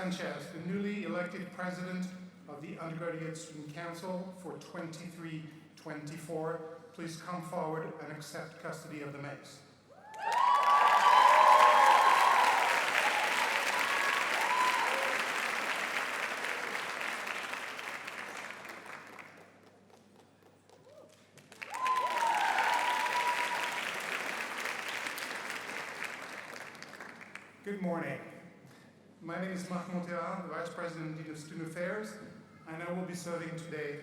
Sanchez, the newly elected president of the Undergraduate Student Council for 23-24, please come forward and accept custody of the mace. Good morning. My name is Marc Montera, the Vice President of Student Affairs, and I will be serving today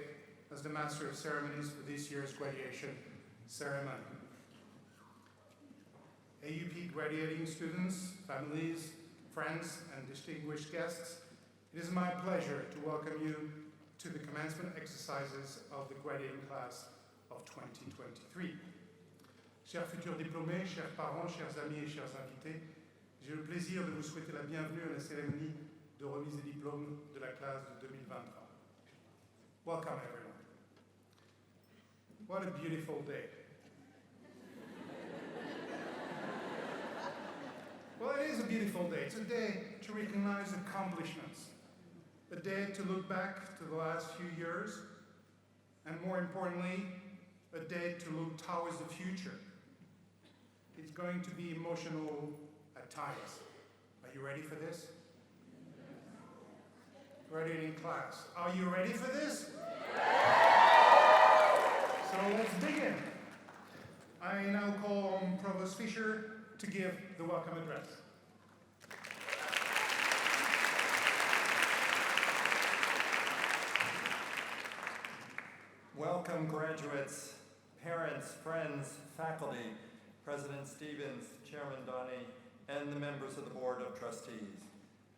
as the Master of Ceremonies for this year's graduation ceremony. AUP graduating students, families, friends, and distinguished guests, it is my pleasure to welcome you to the commencement exercises of the graduating class of 2023. Chers futurs diplômés, chers parents, chers amis et chers invités, j'ai le plaisir de vous souhaiter la bienvenue à la cérémonie de remise des diplômes de la classe de 2023. Welcome, everyone. What a beautiful day. Well, it is a beautiful day. It's a day to recognize accomplishments, a day to look back to the last few years, and more importantly, a day to look towards the future. It's going to be emotional at times. Are you ready for this? Graduating class, are you ready for this? So let's begin. I now call on Provost Fisher to give the welcome address. Welcome, graduates, parents, friends, faculty, President Stevens, Chairman Donnie, and the members of the Board of Trustees.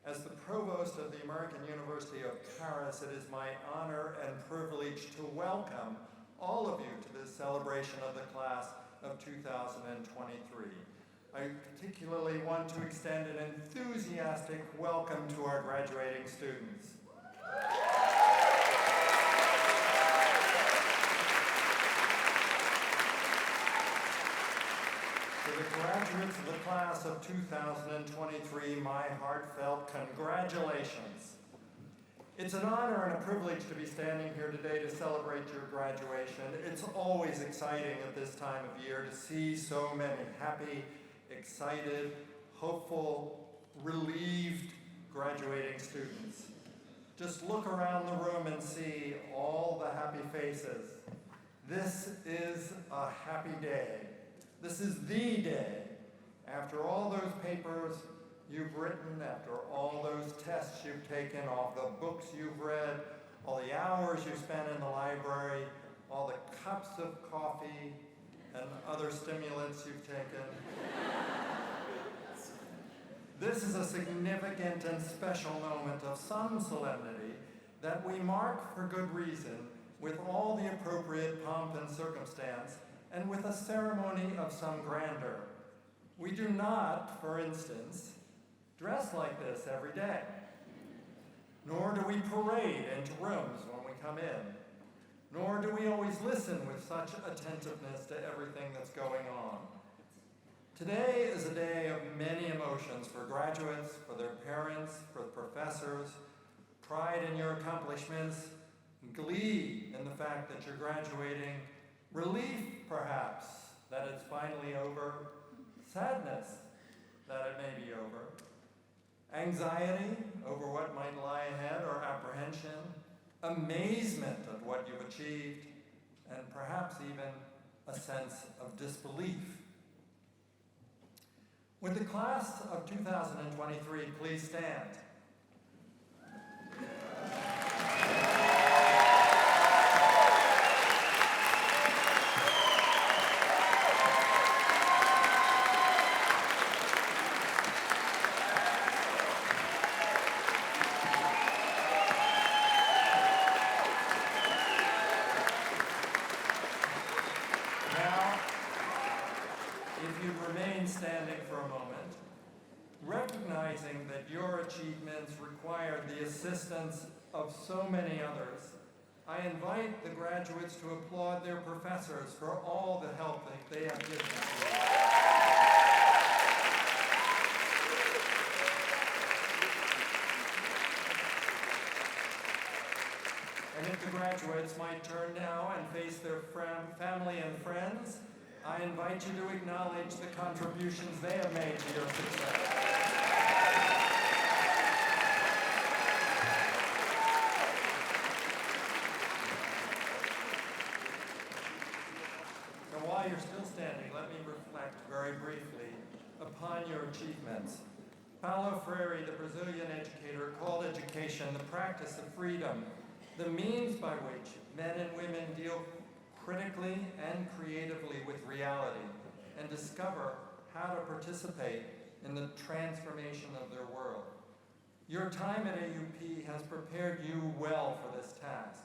As the Provost of the American University of Paris, it is my honor and privilege to welcome all of you to this celebration of the class of 2023. I particularly want to extend an enthusiastic welcome to our graduating students. To the graduates of the class of 2023, my heartfelt congratulations. It's an honor and a privilege to be standing here today to celebrate your graduation. It's always exciting at this time of year to see so many happy, excited, hopeful, relieved graduating students. Just look around the room and see all the happy faces. This is a happy day. This is the day. After all those papers you've written, after all those tests you've taken, all the books you've read, all the hours you spent in the library, all the cups of coffee and other stimulants you've taken. This is a significant and special moment of some solemnity that we mark for good reason with all the appropriate pomp and circumstance and with a ceremony of some grandeur. We do not, for instance, dress like this every day, nor do we parade into rooms when we come in, nor do we always listen with such attentiveness to everything that's going on. Today is a day of many emotions for graduates, for their parents, for professors, pride in your accomplishments, glee in the fact that you're graduating, relief, perhaps, that it's finally over, sadness that it may be over, anxiety over what might lie ahead or apprehension, amazement at what you've achieved, and perhaps even a sense of disbelief. Would the class of 2023 please stand? Standing for a moment, recognizing that your achievements require the assistance of so many others, I invite the graduates to applaud their professors for all the help that they have given to you. And if the graduates might turn now and face their family and friends, I invite you to acknowledge the contributions they have made to your success. And while you're still standing, let me reflect very briefly upon your achievements. Paulo Freire, the Brazilian educator, called education the practice of freedom, the means by which men and women deal critically and creatively with reality and discover how to participate in the transformation of their world. Your time at AUP has prepared you well for this task.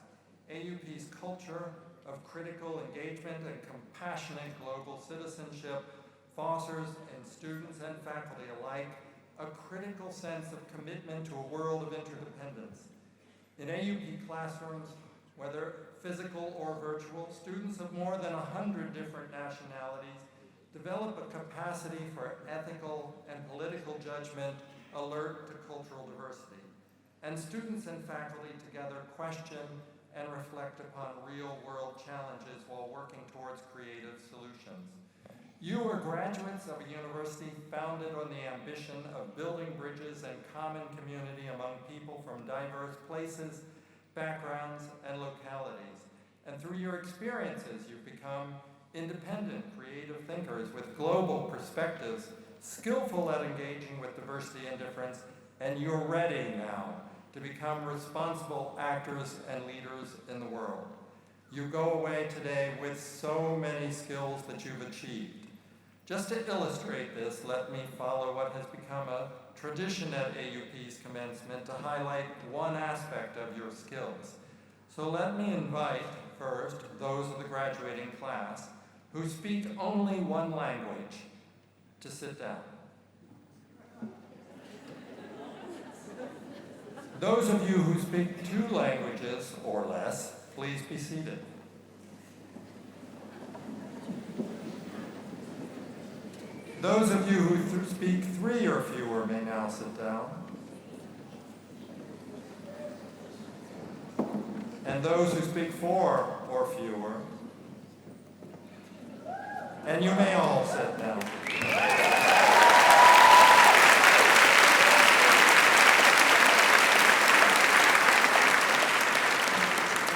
AUP's culture of critical engagement and compassionate global citizenship fosters in students and faculty alike a critical sense of commitment to a world of interdependence. In AUP classrooms, whether physical or virtual, students of more than 100 different nationalities develop a capacity for ethical and political judgment alert to cultural diversity. And students and faculty together question and reflect upon real-world challenges while working towards creative solutions. You are graduates of a university founded on the ambition of building bridges and common community among people from diverse places, backgrounds, and localities. And through your experiences, you've become independent, creative thinkers with global perspectives, skillful at engaging with diversity and difference, and you're ready now to become responsible actors and leaders in the world. You go away today with so many skills that you've achieved. Just to illustrate this, let me follow what has become a tradition at AUP's commencement to highlight one aspect of your skills. So let me invite first those of the graduating class who speak only one language to sit down. Those of you who speak 2 languages or less, please be seated. Those of you who speak 3 or fewer may now sit down. And those who speak 4 or fewer. And you may all sit down.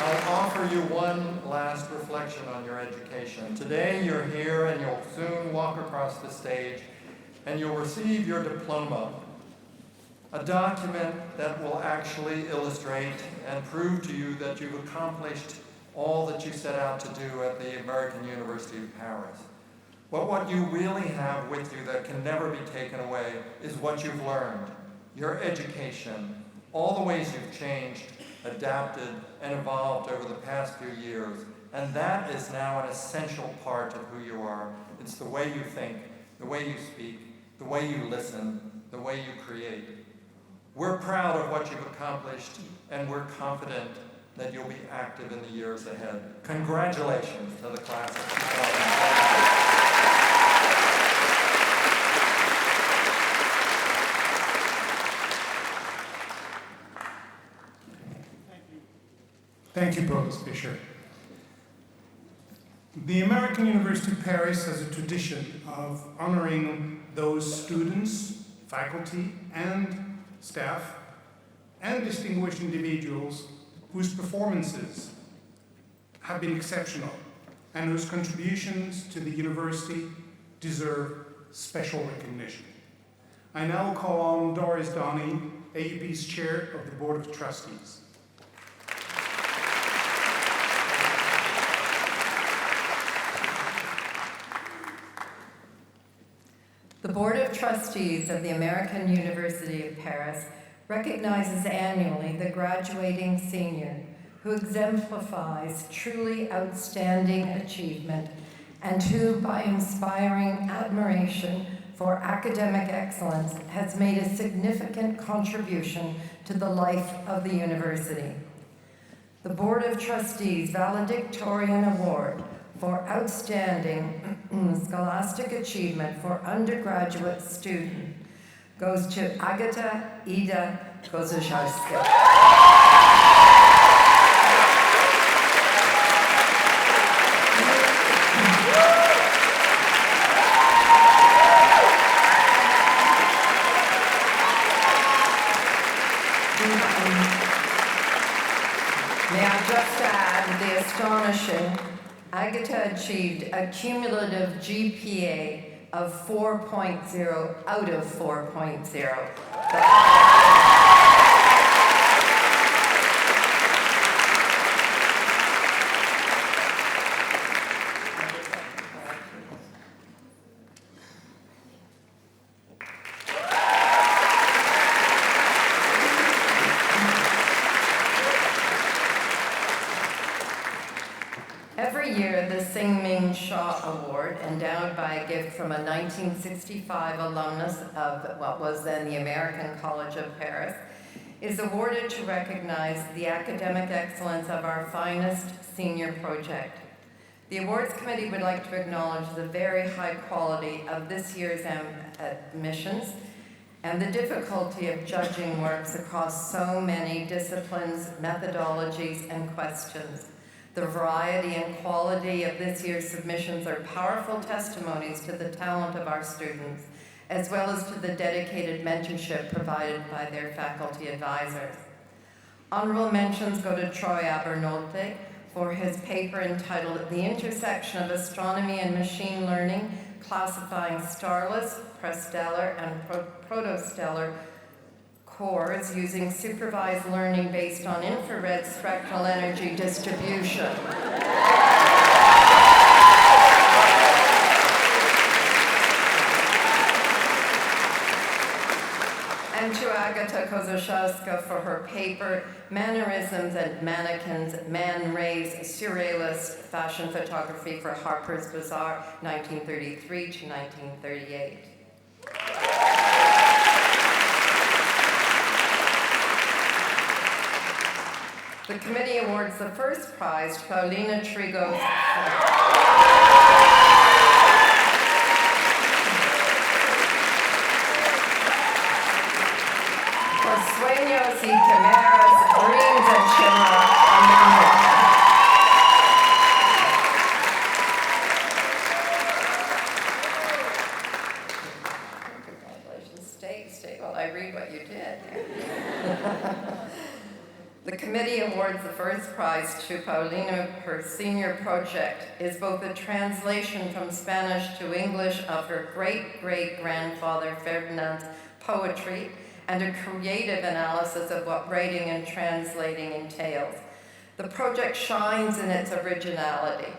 I'll offer you one last reflection on your education. Today you're here and you'll soon walk across the stage and you'll receive your diploma, a document that will actually illustrate and prove to you that you've accomplished all that you set out to do at the American University of Paris. But what you really have with you that can never be taken away is what you've learned, your education, all the ways you've changed, adapted, and evolved over the past few years. And that is now an essential part of who you are. It's the way you think, the way you speak, the way you listen, the way you create. We're proud of what you've accomplished, and we're confident that you'll be active in the years ahead. Congratulations to the class of 2012. Thank you, Provost Fisher. The American University of Paris has a tradition of honoring those students, faculty, and staff, and distinguished individuals whose performances have been exceptional and whose contributions to the university deserve special recognition. I now call on Doris Donnie, AUP's Chair of the Board of Trustees. The Board of Trustees of the American University of Paris recognizes annually the graduating senior who exemplifies truly outstanding achievement and who, by inspiring admiration for academic excellence, has made a significant contribution to the life of the university. The Board of Trustees Valedictorian Award for outstanding scholastic achievement for undergraduate student goes to Agata Ida Kozaszewska. May I just add the astonishing Agatha achieved a cumulative GPA of 4.0 out of 4.0. Every year, the Sing-Ming Shaw Award, endowed by a gift from a 1965 alumnus of what was then the American College of Paris, is awarded to recognize the academic excellence of our finest senior project. The awards committee would like to acknowledge the very high quality of this year's admissions and the difficulty of judging works across so many disciplines, methodologies, and questions. The variety and quality of this year's submissions are powerful testimonies to the talent of our students, as well as to the dedicated mentorship provided by their faculty advisors. Honorable mentions go to Troy Abernolte for his paper entitled The Intersection of Astronomy and Machine Learning, Classifying Starless, Prestellar, and Protostellar cores using supervised learning based on infrared spectral energy distribution. And to Agata Kozaszewska for her paper, Mannerisms and Mannequins, Man Ray's Surrealist Fashion Photography for Harper's Bazaar, 1933 to 1938. The committee awards the first prize to Paulina Trigos for Sueños y Chimeras, Dreams and Chimera. Congratulations. Stay while I read what you did. The committee awards the first prize to Paulina. Her senior project is both a translation from Spanish to English of her great-great-grandfather Ferdinand's poetry and a creative analysis of what writing and translating entails. The project shines in its originality,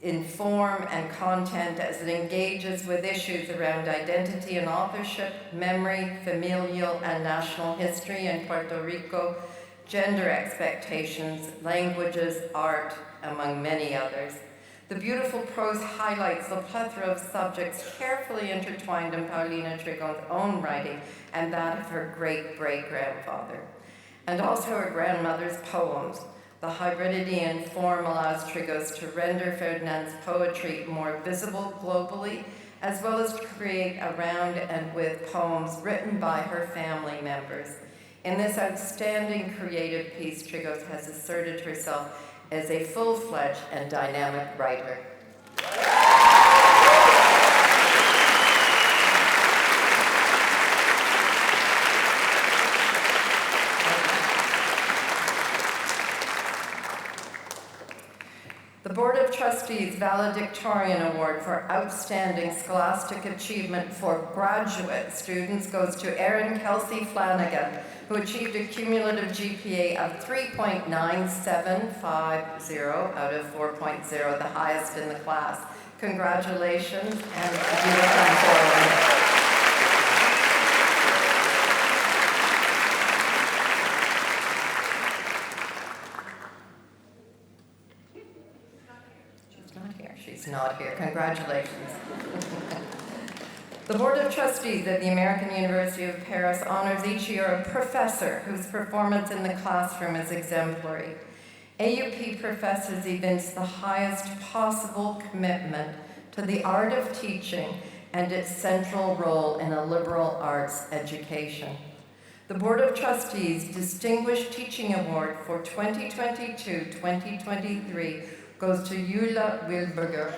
in form and content as it engages with issues around identity and authorship, memory, familial and national history in Puerto Rico, gender expectations, languages, art, among many others. The beautiful prose highlights the plethora of subjects carefully intertwined in Paulina Trigon's own writing and that of her great-great-grandfather, and also her grandmother's poems. The hybridity in form allows Trigos to render Ferdinand's poetry more visible globally, as well as to create around and with poems written by her family members. In this outstanding creative piece, Trigos has asserted herself as a full-fledged and dynamic writer. The Board of Trustees Valedictorian Award for Outstanding Scholastic Achievement for Graduate Students goes to Erin Kelsey Flanagan, who achieved a cumulative GPA of 3.9750 out of 4.0, the highest in the class. Congratulations, and you will come forward. She's not here. Congratulations. The Board of Trustees at the American University of Paris honors each year a professor whose performance in the classroom is exemplary. AUP professors evince the highest possible commitment to the art of teaching and its central role in a liberal arts education. The Board of Trustees Distinguished Teaching Award for 2022-2023 goes to Eula Wilberger.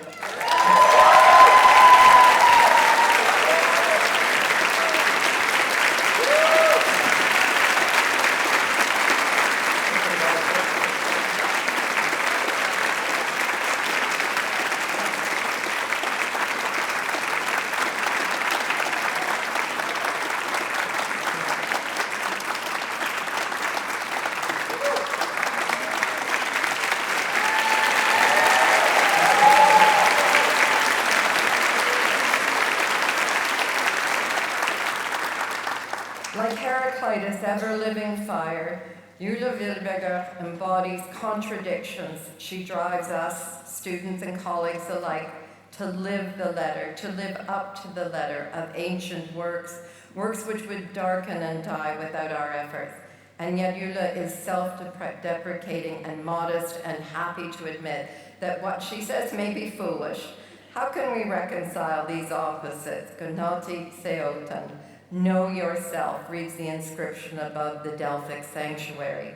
ever-living fire, Jule Wilberger embodies contradictions. She drives us, students and colleagues alike, to live the letter, to live up to the letter of ancient works, works which would darken and die without our efforts. And yet Jule is self-deprecating and modest and happy to admit that what she says may be foolish. How can we reconcile these opposites? Gnoti Theoton. Know yourself, reads the inscription above the Delphic sanctuary.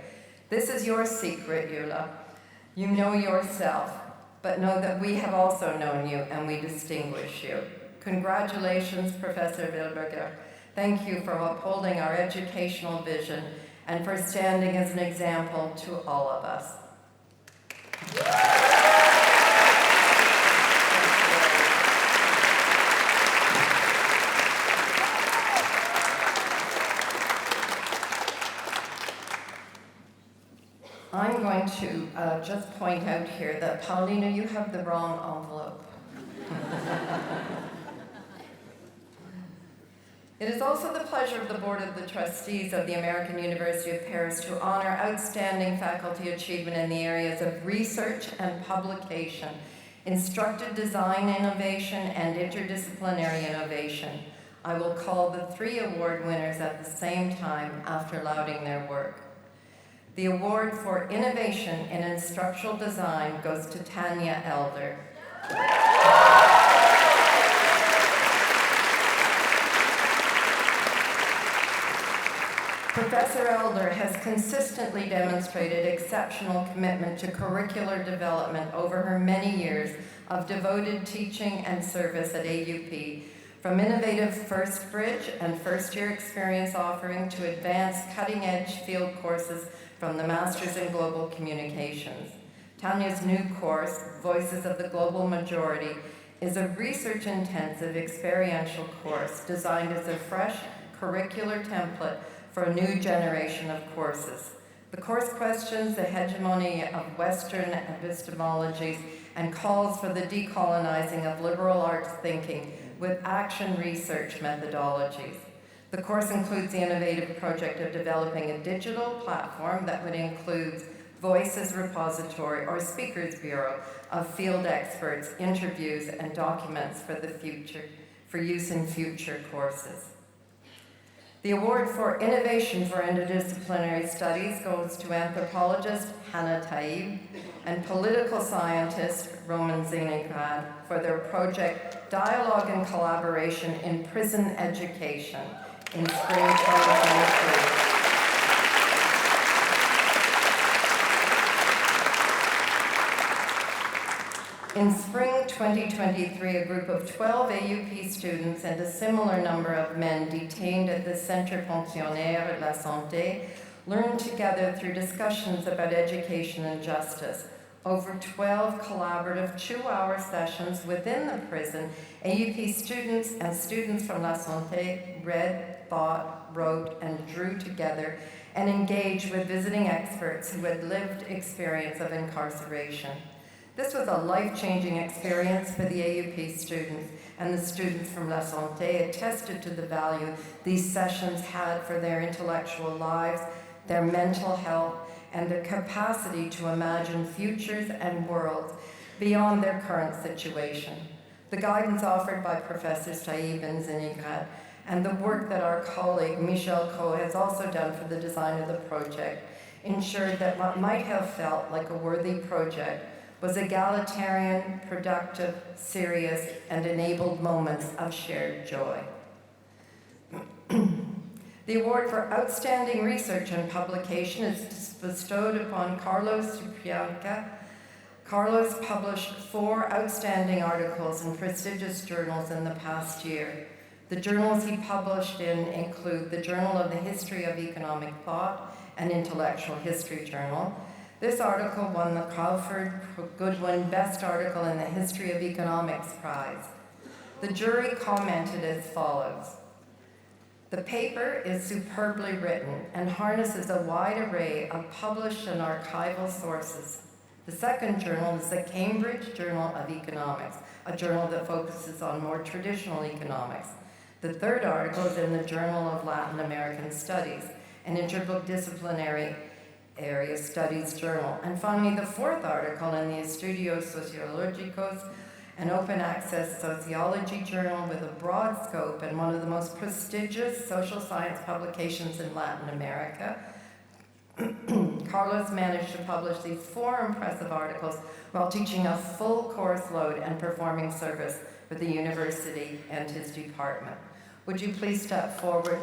This is your secret, Jule. You know yourself, but know that we have also known you and we distinguish you. Congratulations, Professor Wilberger. Thank you for upholding our educational vision and for standing as an example to all of us. I'm going to just point out here that, Paulina, you have the wrong envelope. It is also the pleasure of the Board of the Trustees of the American University of Paris to honor outstanding faculty achievement in the areas of research and publication, instructive design innovation, and interdisciplinary innovation. I will call the 3 award winners at the same time after lauding their work. The award for innovation in instructional design goes to Tanya Elder. Professor Elder has consistently demonstrated exceptional commitment to curricular development over her many years of devoted teaching and service at AUP, from innovative First Bridge and first-year experience offering to advanced cutting-edge field courses from the Masters in Global Communications. Tanya's new course, Voices of the Global Majority, is a research-intensive experiential course designed as a fresh curricular template for a new generation of courses. The course questions the hegemony of Western epistemologies and calls for the decolonizing of liberal arts thinking with action research methodologies. The course includes the innovative project of developing a digital platform that would include Voices Repository or Speakers Bureau of field experts, interviews, and documents for the future, for use in future courses. The award for Innovation for Interdisciplinary Studies goes to anthropologist Hannah Taib and political scientist Roman Zinigrad for their project Dialogue and Collaboration in Prison Education in spring 2023. In spring 2023, a group of 12 AUP students and a similar number of men detained at the Centre Pensionnaire La Santé learned together through discussions about education and justice. Over 12 collaborative 2-hour sessions within the prison, AUP students and students from La Santé read, thought, wrote, and drew together and engaged with visiting experts who had lived experience of incarceration. This was a life-changing experience for the AUP students, and the students from La Santé attested to the value these sessions had for their intellectual lives, their mental health, and their capacity to imagine futures and worlds beyond their current situation. The guidance offered by Professors Taib and Zinigrad and the work that our colleague Michel Coe has also done for the design of the project ensured that what might have felt like a worthy project was egalitarian, productive, serious, and enabled moments of shared joy. The award for Outstanding Research and Publication is bestowed upon Carlos Suprianca. Carlos published 4 outstanding articles in prestigious journals in the past year. The journals he published in include the Journal of the History of Economic Thought and Intellectual History Journal. This article won the Crawford Goodwin Best Article in the History of Economics Prize. The jury commented as follows: "The paper is superbly written and harnesses a wide array of published and archival sources. The second journal is the Cambridge Journal of Economics, a journal that focuses on more traditional economics. The third article is in the Journal of Latin American Studies, an interdisciplinary area studies journal. And finally, the fourth article in the Estudios Sociológicos, an open access sociology journal with a broad scope and one of the most prestigious social science publications in Latin America. Carlos managed to publish these 4 impressive articles while teaching a full course load and performing service for the university and his department. Would you please step forward?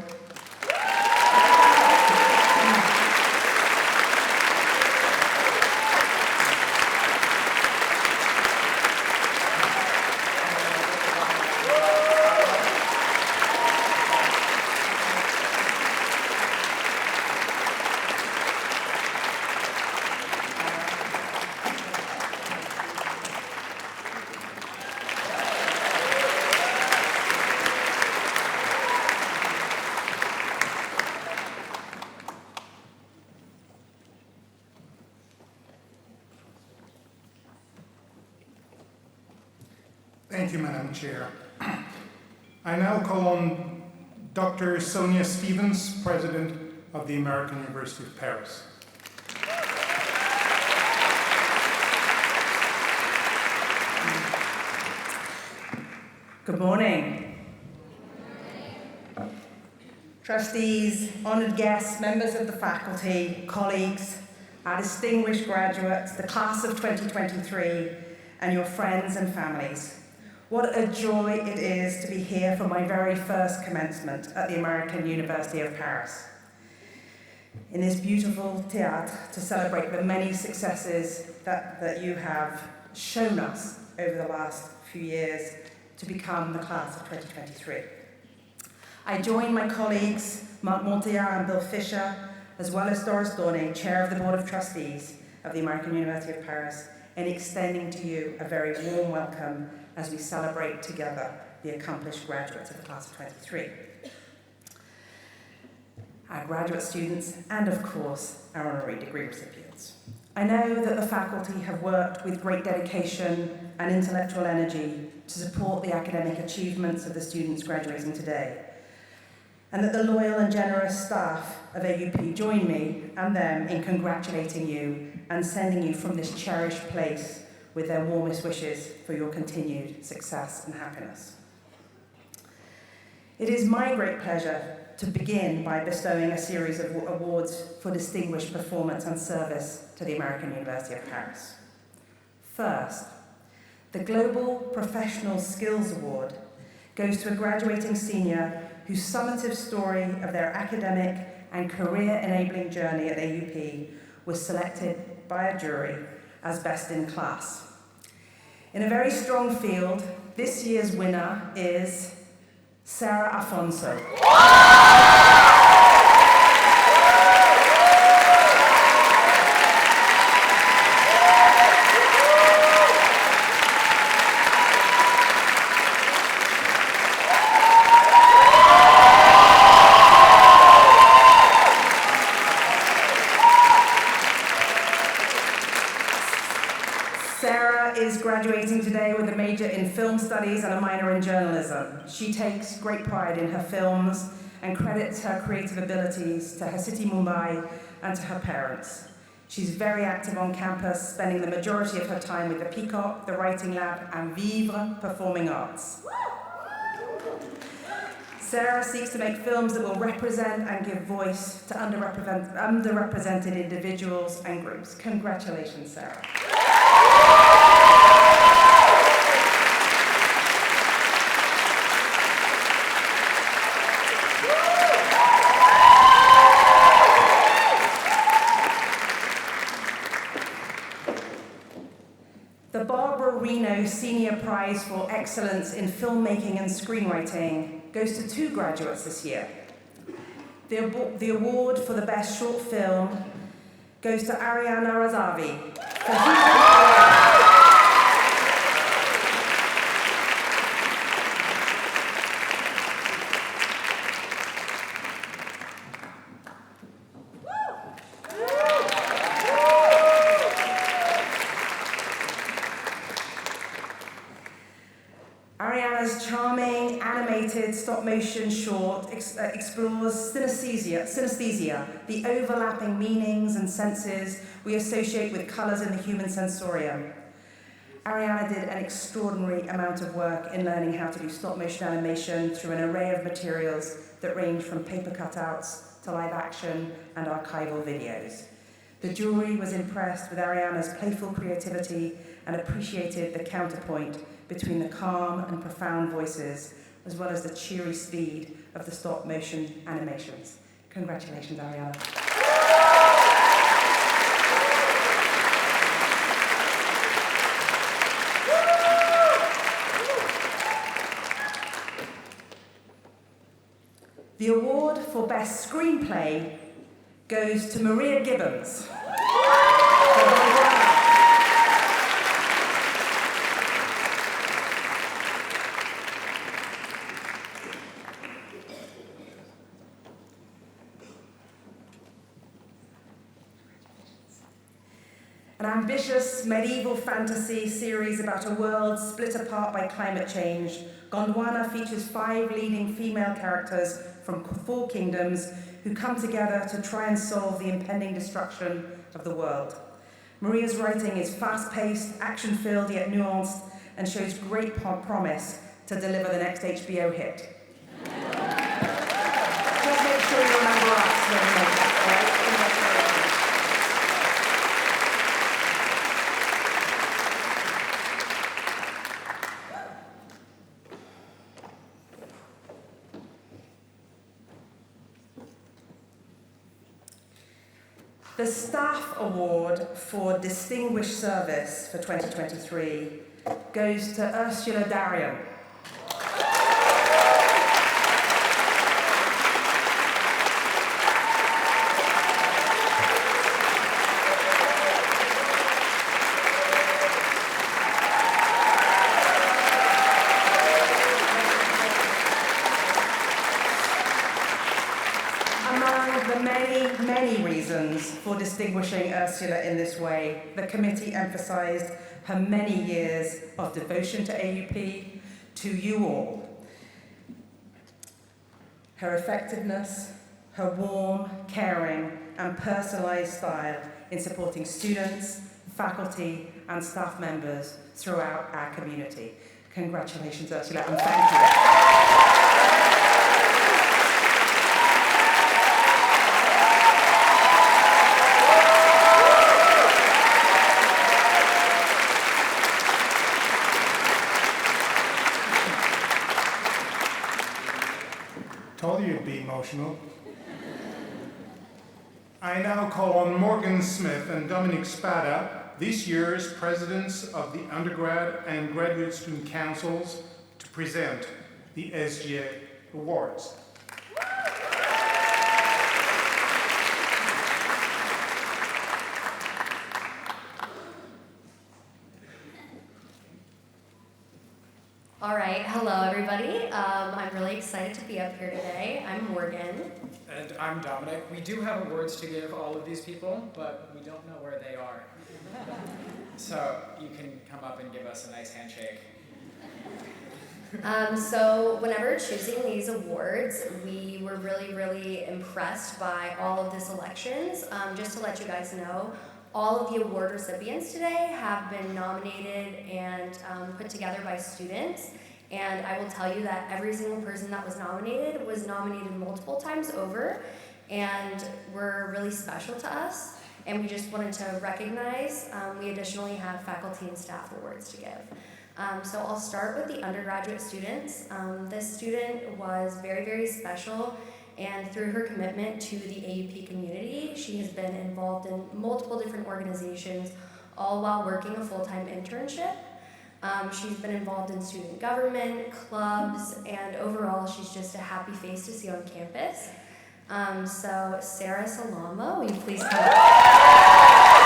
Thank you, Madam Chair. I now call on Dr. Sonia Stevens, President of the American University of Paris. Good morning. Trustees, honoured guests, members of the faculty, colleagues, our distinguished graduates, the class of 2023, and your friends and families. What a joy it is to be here for my very first commencement at the American University of Paris. In this beautiful théâtre to celebrate the many successes that you have shown us over the last few years to become the class of 2023. I join my colleagues, Marc Montillard and Bill Fisher, as well as Doris Dorney, Chair of the Board of Trustees of the American University of Paris, in extending to you a very warm welcome as we celebrate together the accomplished graduates of the class of 23. Our graduate students, and of course, our honorary degree recipients. I know that the faculty have worked with great dedication and intellectual energy to support the academic achievements of the students graduating today, and that the loyal and generous staff of AUP join me and them in congratulating you and sending you from this cherished place with their warmest wishes for your continued success and happiness. It is my great pleasure to begin by bestowing a series of awards for distinguished performance and service to the American University of Paris. First, the Global Professional Skills Award goes to a graduating senior whose summative story of their academic and career-enabling journey at AUP was selected by a jury as best in class. In a very strong field, this year's winner is Sarah Afonso. Graduating today with a major in film studies and a minor in journalism. She takes great pride in her films and credits her creative abilities to her city Mumbai and to her parents. She's very active on campus, spending the majority of her time with the Peacock, the Writing Lab, and Vivre Performing Arts. Sarah seeks to make films that will represent and give voice to underrepresented individuals and groups. Congratulations, Sarah. Senior Prize for Excellence in Filmmaking and Screenwriting goes to 2 graduates this year. The award for the Best Short Film goes to Ariana Razavi stop-motion short explores synesthesia, the overlapping meanings and senses we associate with colours in the human sensorium. Ariana did an extraordinary amount of work in learning how to do stop-motion animation through an array of materials that range from paper cutouts to live action and archival videos. The jury was impressed with Ariana's playful creativity and appreciated the counterpoint between the calm and profound voices, as well as the cheery speed of the stop-motion animations. Congratulations, Ariana. The award for Best Screenplay goes to Maria Gibbons. An ambitious medieval fantasy series about a world split apart by climate change, Gondwana features 5 leading female characters from 4 kingdoms who come together to try and solve the impending destruction of the world. Maria's writing is fast-paced, action-filled yet nuanced, and shows great promise to deliver the next HBO hit. Just make sure you remember us when you make it, all right? The Staff Award for Distinguished Service for 2023 goes to Ursula Darian. Many reasons for distinguishing Ursula in this way. The committee emphasised her many years of devotion to AUP, to you all. Her effectiveness, her warm, caring and personalised style in supporting students, faculty and staff members throughout our community. Congratulations, Ursula, and thank you. Told you you'd be emotional. I now call on Morgan Smith and Dominic Spada, this year's presidents of the undergrad and graduate student councils, to present the SGA Awards. All right, hello everybody. I'm really excited to be up here today. I'm Morgan. And I'm Dominic. We do have awards to give all of these people, but we don't know where they are. So you can come up and give us a nice handshake. So whenever choosing these awards, we were really impressed by all of the selections. Just to let you guys know, all of the award recipients today have been nominated and put together by students. And I will tell you that every single person that was nominated multiple times over, and were really special to us. And we just wanted to recognize, we additionally have faculty and staff awards to give. So I'll start with the undergraduate students. This student was very special, and through her commitment to the AUP community, she has been involved in multiple different organizations, all while working a full-time internship. She's been involved in student government, clubs, and overall she's just a happy face to see on campus. So Sarah Salama, will you please come up?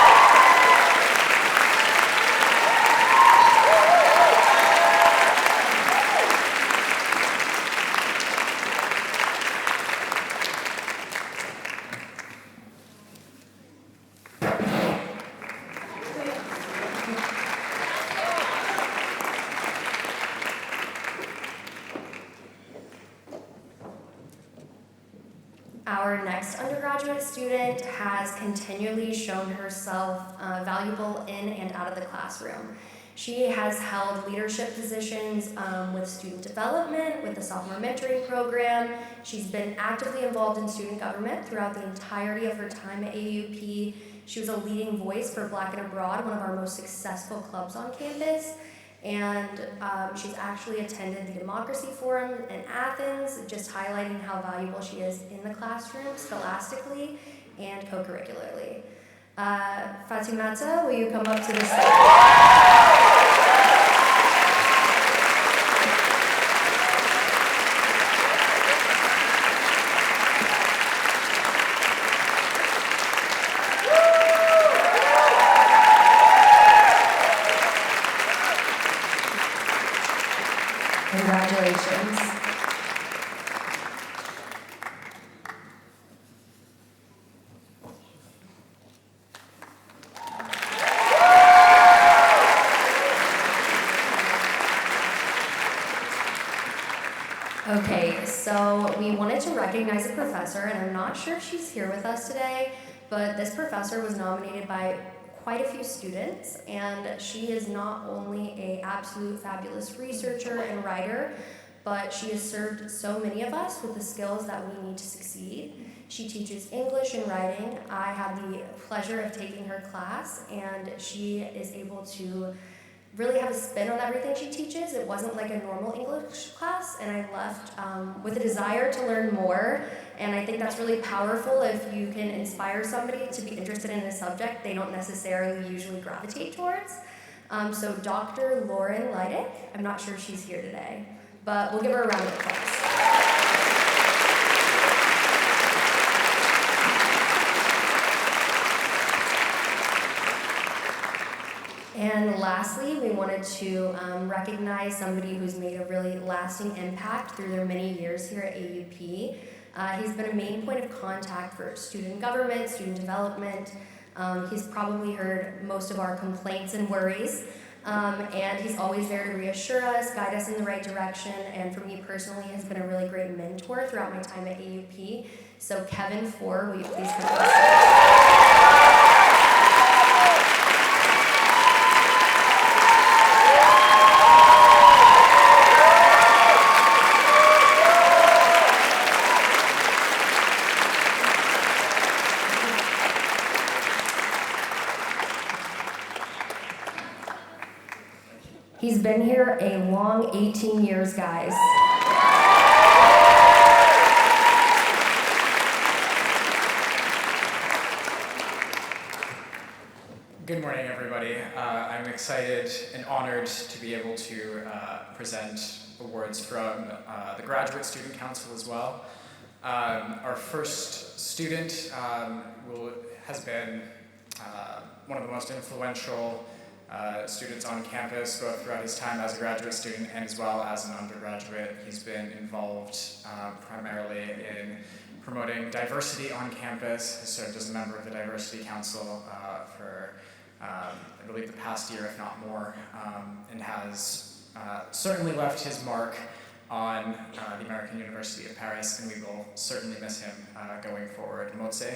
graduate student has continually shown herself valuable in and out of the classroom. She has held leadership positions with student development, with the sophomore mentoring program. She's been actively involved in student government throughout the entirety of her time at AUP. She was a leading voice for Black and Abroad, one of our most successful clubs on campus. And she's actually attended the Democracy Forum in Athens, just highlighting how valuable she is in the classroom, scholastically, and co-curricularly. Fatimata, will you come up to the stage? Congratulations. Okay, so we wanted to recognize a professor, and I'm not sure if she's here with us today, but this professor was nominated by quite a few students, and she is not only an absolute fabulous researcher and writer, but she has served so many of us with the skills that we need to succeed. She teaches English and writing. I had the pleasure of taking her class, and she is able to really have a spin on everything she teaches. It wasn't like a normal English class, and I left with a desire to learn more. And I think that's really powerful if you can inspire somebody to be interested in a subject they don't necessarily usually gravitate towards. So Dr. Lauren Leidick, I'm not sure if she's here today, but we'll give her a round of applause. And lastly, we wanted to recognize somebody who's made a really lasting impact through their many years here at AUP. He's been a main point of contact for student government, student development. He's probably heard most of our complaints and worries. And he's always there to reassure us, guide us in the right direction, and for me personally, has been a really great mentor throughout my time at AUP. So Kevin Four, will you please come up? He's been here a long 18 years, guys. Good morning, everybody. I'm excited and honored to be able to present awards from the Graduate Student Council as well. Our first student has been one of the most influential students on campus, both throughout his time as a graduate student and as well as an undergraduate. He's been involved primarily in promoting diversity on campus, has served as a member of the Diversity Council for, I believe, the past year, if not more, and has certainly left his mark on the American University of Paris, and we will certainly miss him going forward. Motse.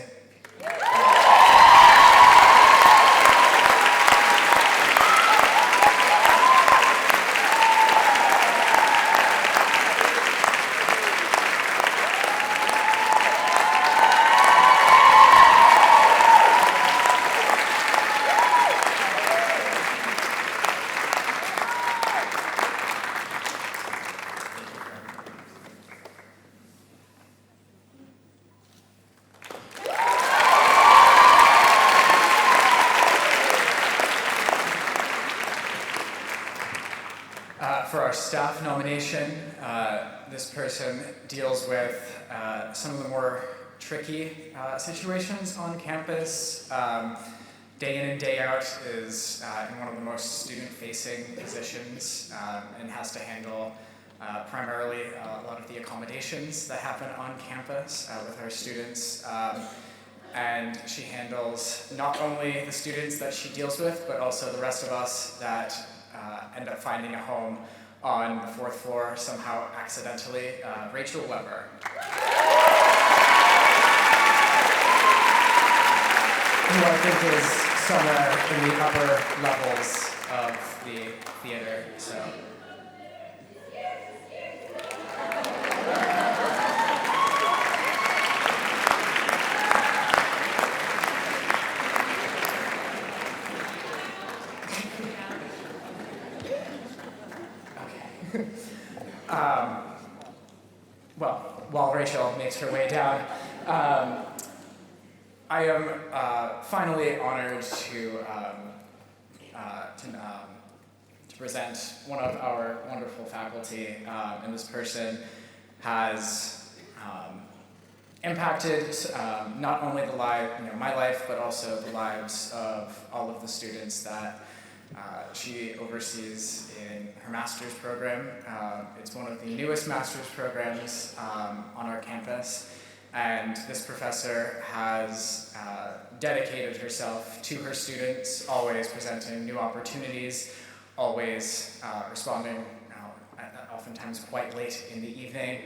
For our staff nomination, this person deals with some of the more tricky situations on campus. Day in and day out is in one of the most student-facing positions and has to handle primarily a lot of the accommodations that happen on campus with our students. And she handles not only the students that she deals with, but also the rest of us that end up finding a home on the 4th floor somehow accidentally. Rachel Weber. who I think is somewhere in the upper levels of the theater. So. Well, while Rachel makes her way down, I am finally honored to present one of our wonderful faculty, and this person has impacted not only my life, but also the lives of all of the students that she oversees in her master's program. It's one of the newest master's programs on our campus, and this professor has dedicated herself to her students, always presenting new opportunities, always responding oftentimes quite late in the evening.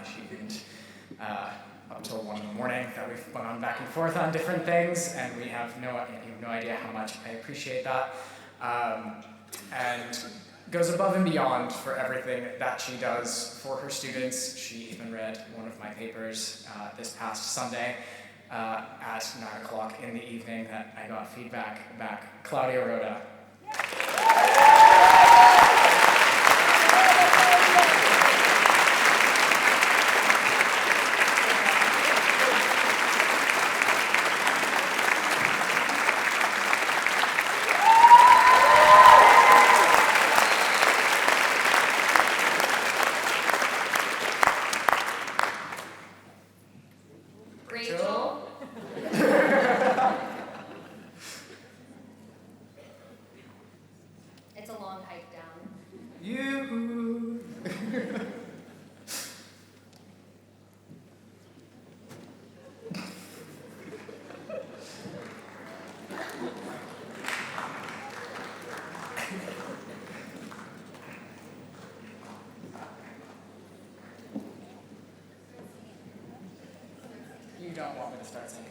She didn't up till 1 in the morning that we've gone back and forth on different things, and you have no idea how much I appreciate that. And goes above and beyond for everything that she does for her students. She even read one of my papers this past Sunday at 9 o'clock in the evening that I got feedback back. Claudia Rhoda. It's a long hike down. You. You don't want me to start singing.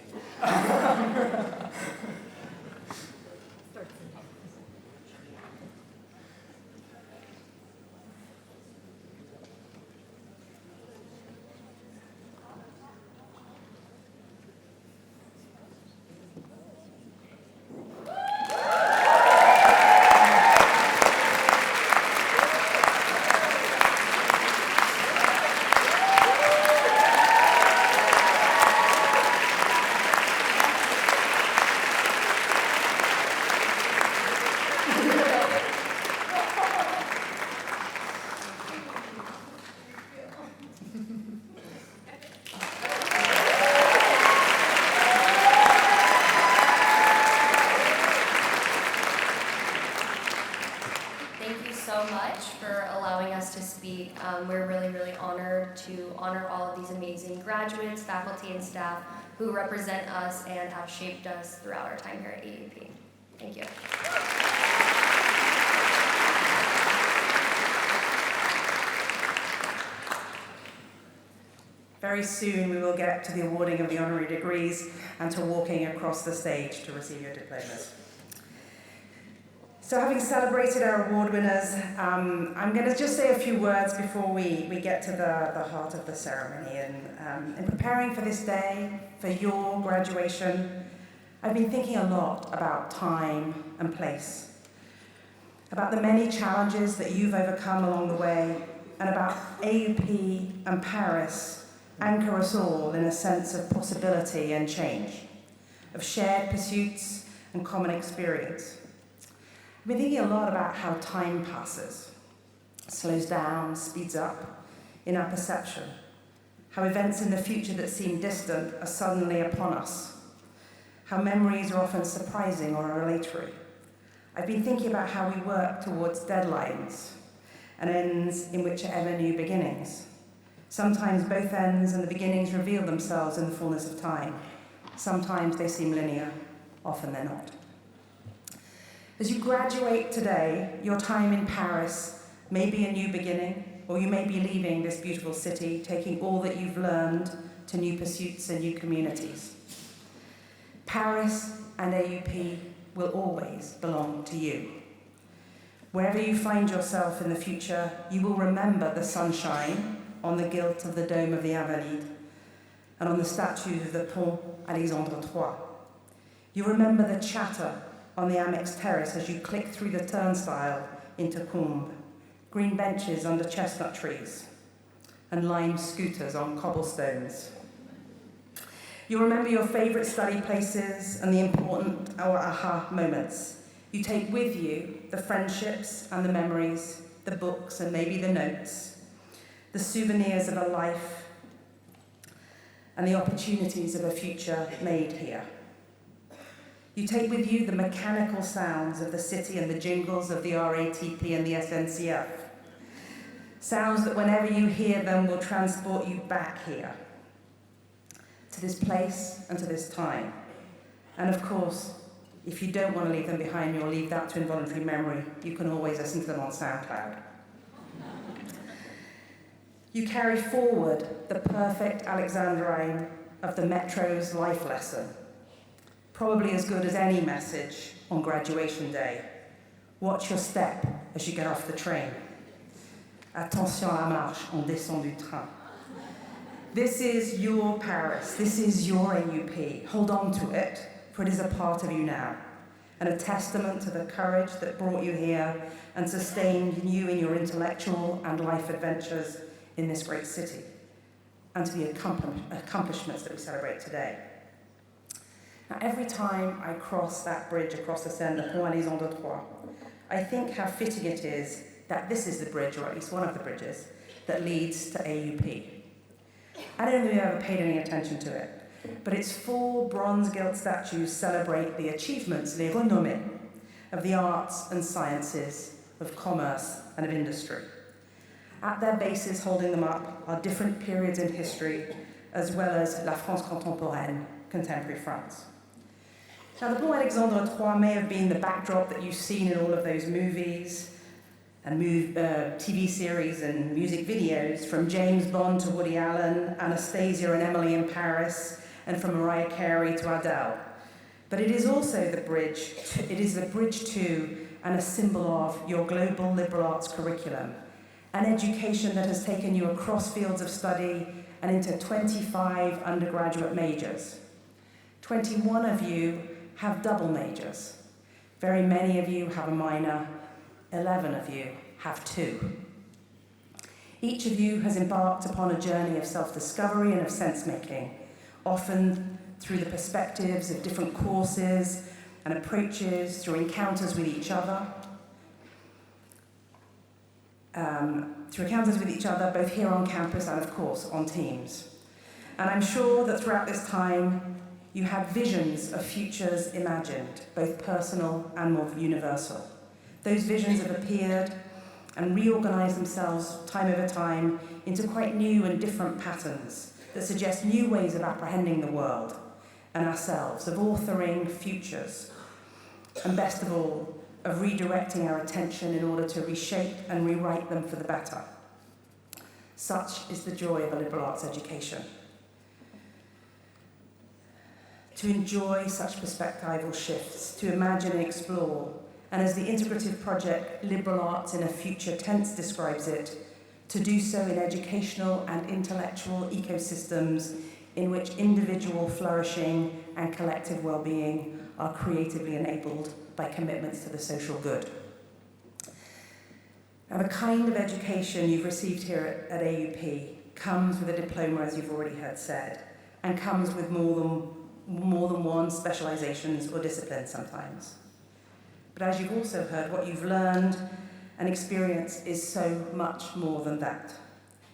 So much for allowing us to speak. We're really, really honored to honor all of these amazing graduates, faculty, and staff who represent us and have shaped us throughout our time here at AUP. Thank you. Very soon we will get to the awarding of the honorary degrees and to walking across the stage to receive your diplomas. So having celebrated our award winners, I'm going to just say a few words before we get to the heart of the ceremony. And in preparing for this day, for your graduation, I've been thinking a lot about time and place, about the many challenges that you've overcome along the way, and about AUP and Paris anchor us all in a sense of possibility and change, of shared pursuits and common experience. I've been thinking a lot about how time passes, slows down, speeds up in our perception, how events in the future that seem distant are suddenly upon us, how memories are often surprising or revelatory. I've been thinking about how we work towards deadlines and ends in which are ever new beginnings. Sometimes both ends and the beginnings reveal themselves in the fullness of time. Sometimes they seem linear, often they're not. As you graduate today, your time in Paris may be a new beginning, or you may be leaving this beautiful city, taking all that you've learned to new pursuits and new communities. Paris and AUP will always belong to you. Wherever you find yourself in the future, you will remember the sunshine on the gilt of the dome of the Invalides and on the statues of the Pont Alexandre III. You remember the chatter on the Amex terrace as you click through the turnstile into Combes, green benches under chestnut trees, and lime scooters on cobblestones. You remember your favourite study places and the important or aha moments. You take with you the friendships and the memories, the books and maybe the notes, the souvenirs of a life and the opportunities of a future made here. You take with you the mechanical sounds of the city and the jingles of the RATP and the SNCF. Sounds that whenever you hear them will transport you back here, to this place and to this time. And of course, if you don't want to leave them behind, you'll leave that to involuntary memory. You can always listen to them on SoundCloud. You carry forward the perfect Alexandrine of the Metro's life lesson, probably as good as any message on graduation day. Watch your step as you get off the train. Attention à la marche, on descend du train. This is your Paris, this is your AUP. Hold on to it, for it is a part of you now, and a testament to the courage that brought you here and sustained you in your intellectual and life adventures in this great city, and to the accomplishments that we celebrate today. Now, every time I cross that bridge across the Seine, the Pont Alexandre III, I think how fitting it is that this is the bridge, or at least one of the bridges, that leads to AUP. I don't know if you've ever paid any attention to it, but its 4 bronze gilt statues celebrate the achievements, les renommées, of the arts and sciences, of commerce and of industry. At their bases, holding them up, are different periods in history, as well as La France contemporaine, contemporary France. Now, the Pont Alexandre III may have been the backdrop that you've seen in all of those movies and TV series and music videos, from James Bond to Woody Allen, Anastasia and Emily in Paris, and from Mariah Carey to Adele. But it is also the bridge to and a symbol of your global liberal arts curriculum, an education that has taken you across fields of study and into 25 undergraduate majors. 21 of you have double majors. Very many of you have a minor. 11 of you have 2. Each of you has embarked upon a journey of self-discovery and of sense-making, often through the perspectives of different courses and approaches, through encounters with each other, both here on campus and, of course, on teams. And I'm sure that throughout this time, you had visions of futures imagined, both personal and more universal. Those visions have appeared and reorganized themselves time over time into quite new and different patterns that suggest new ways of apprehending the world and ourselves, of authoring futures, and best of all, of redirecting our attention in order to reshape and rewrite them for the better. Such is the joy of a liberal arts education. To enjoy such perspectival shifts, to imagine and explore, and as the integrative project Liberal Arts in a Future Tense describes it, to do so in educational and intellectual ecosystems in which individual flourishing and collective well-being are creatively enabled by commitments to the social good. Now, the kind of education you've received here at AUP comes with a diploma, as you've already heard said, and comes with more than one specializations or discipline sometimes. But as you've also heard, what you've learned and experienced is so much more than that.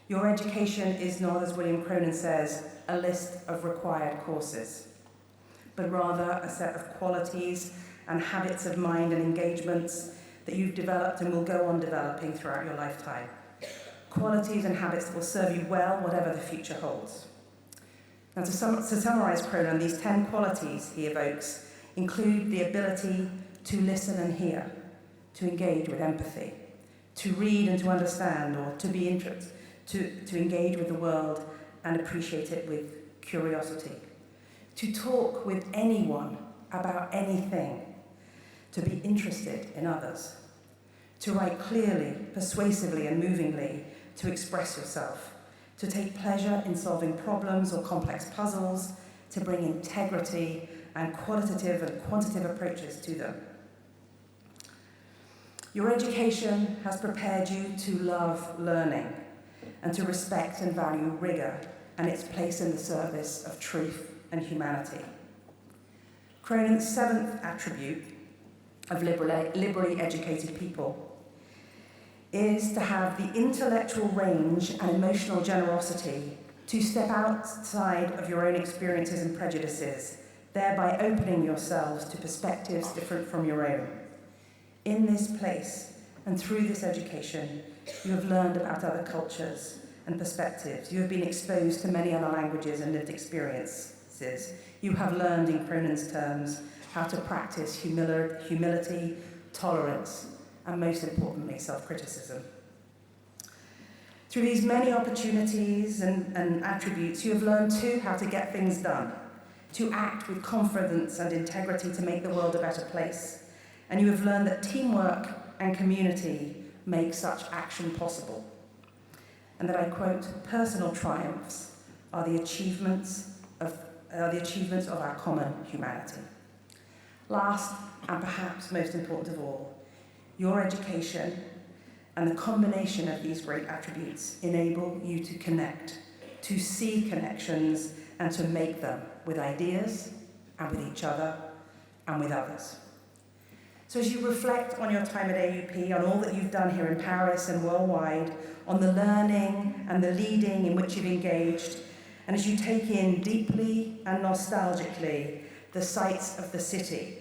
Your education is not, as William Cronin says, a list of required courses, but rather a set of qualities and habits of mind and engagements that you've developed and will go on developing throughout your lifetime. Qualities and habits that will serve you well, whatever the future holds. Now, to summarize Cronin, these 10 qualities he evokes include the ability to listen and hear, to engage with empathy, to read and to understand, or to be interested, to engage with the world and appreciate it with curiosity, to talk with anyone about anything, to be interested in others, to write clearly, persuasively, and movingly, to express yourself, to take pleasure in solving problems or complex puzzles, to bring integrity and qualitative and quantitative approaches to them. Your education has prepared you to love learning and to respect and value rigor and its place in the service of truth and humanity. Cronen's seventh attribute of liberally educated people is to have the intellectual range and emotional generosity to step outside of your own experiences and prejudices, thereby opening yourselves to perspectives different from your own. In this place and through this education, you have learned about other cultures and perspectives. You have been exposed to many other languages and lived experiences. You have learned, in Cronen's terms, how to practice humility, tolerance, and most importantly, self-criticism. Through these many opportunities and attributes, you have learned too how to get things done, to act with confidence and integrity to make the world a better place. And you have learned that teamwork and community make such action possible. And that I quote, personal triumphs are the achievements of our common humanity. Last, and perhaps most important of all, your education and the combination of these great attributes enable you to connect, to see connections, and to make them with ideas, and with each other, and with others. So as you reflect on your time at AUP, on all that you've done here in Paris and worldwide, on the learning and the leading in which you've engaged, and as you take in deeply and nostalgically the sights of the city,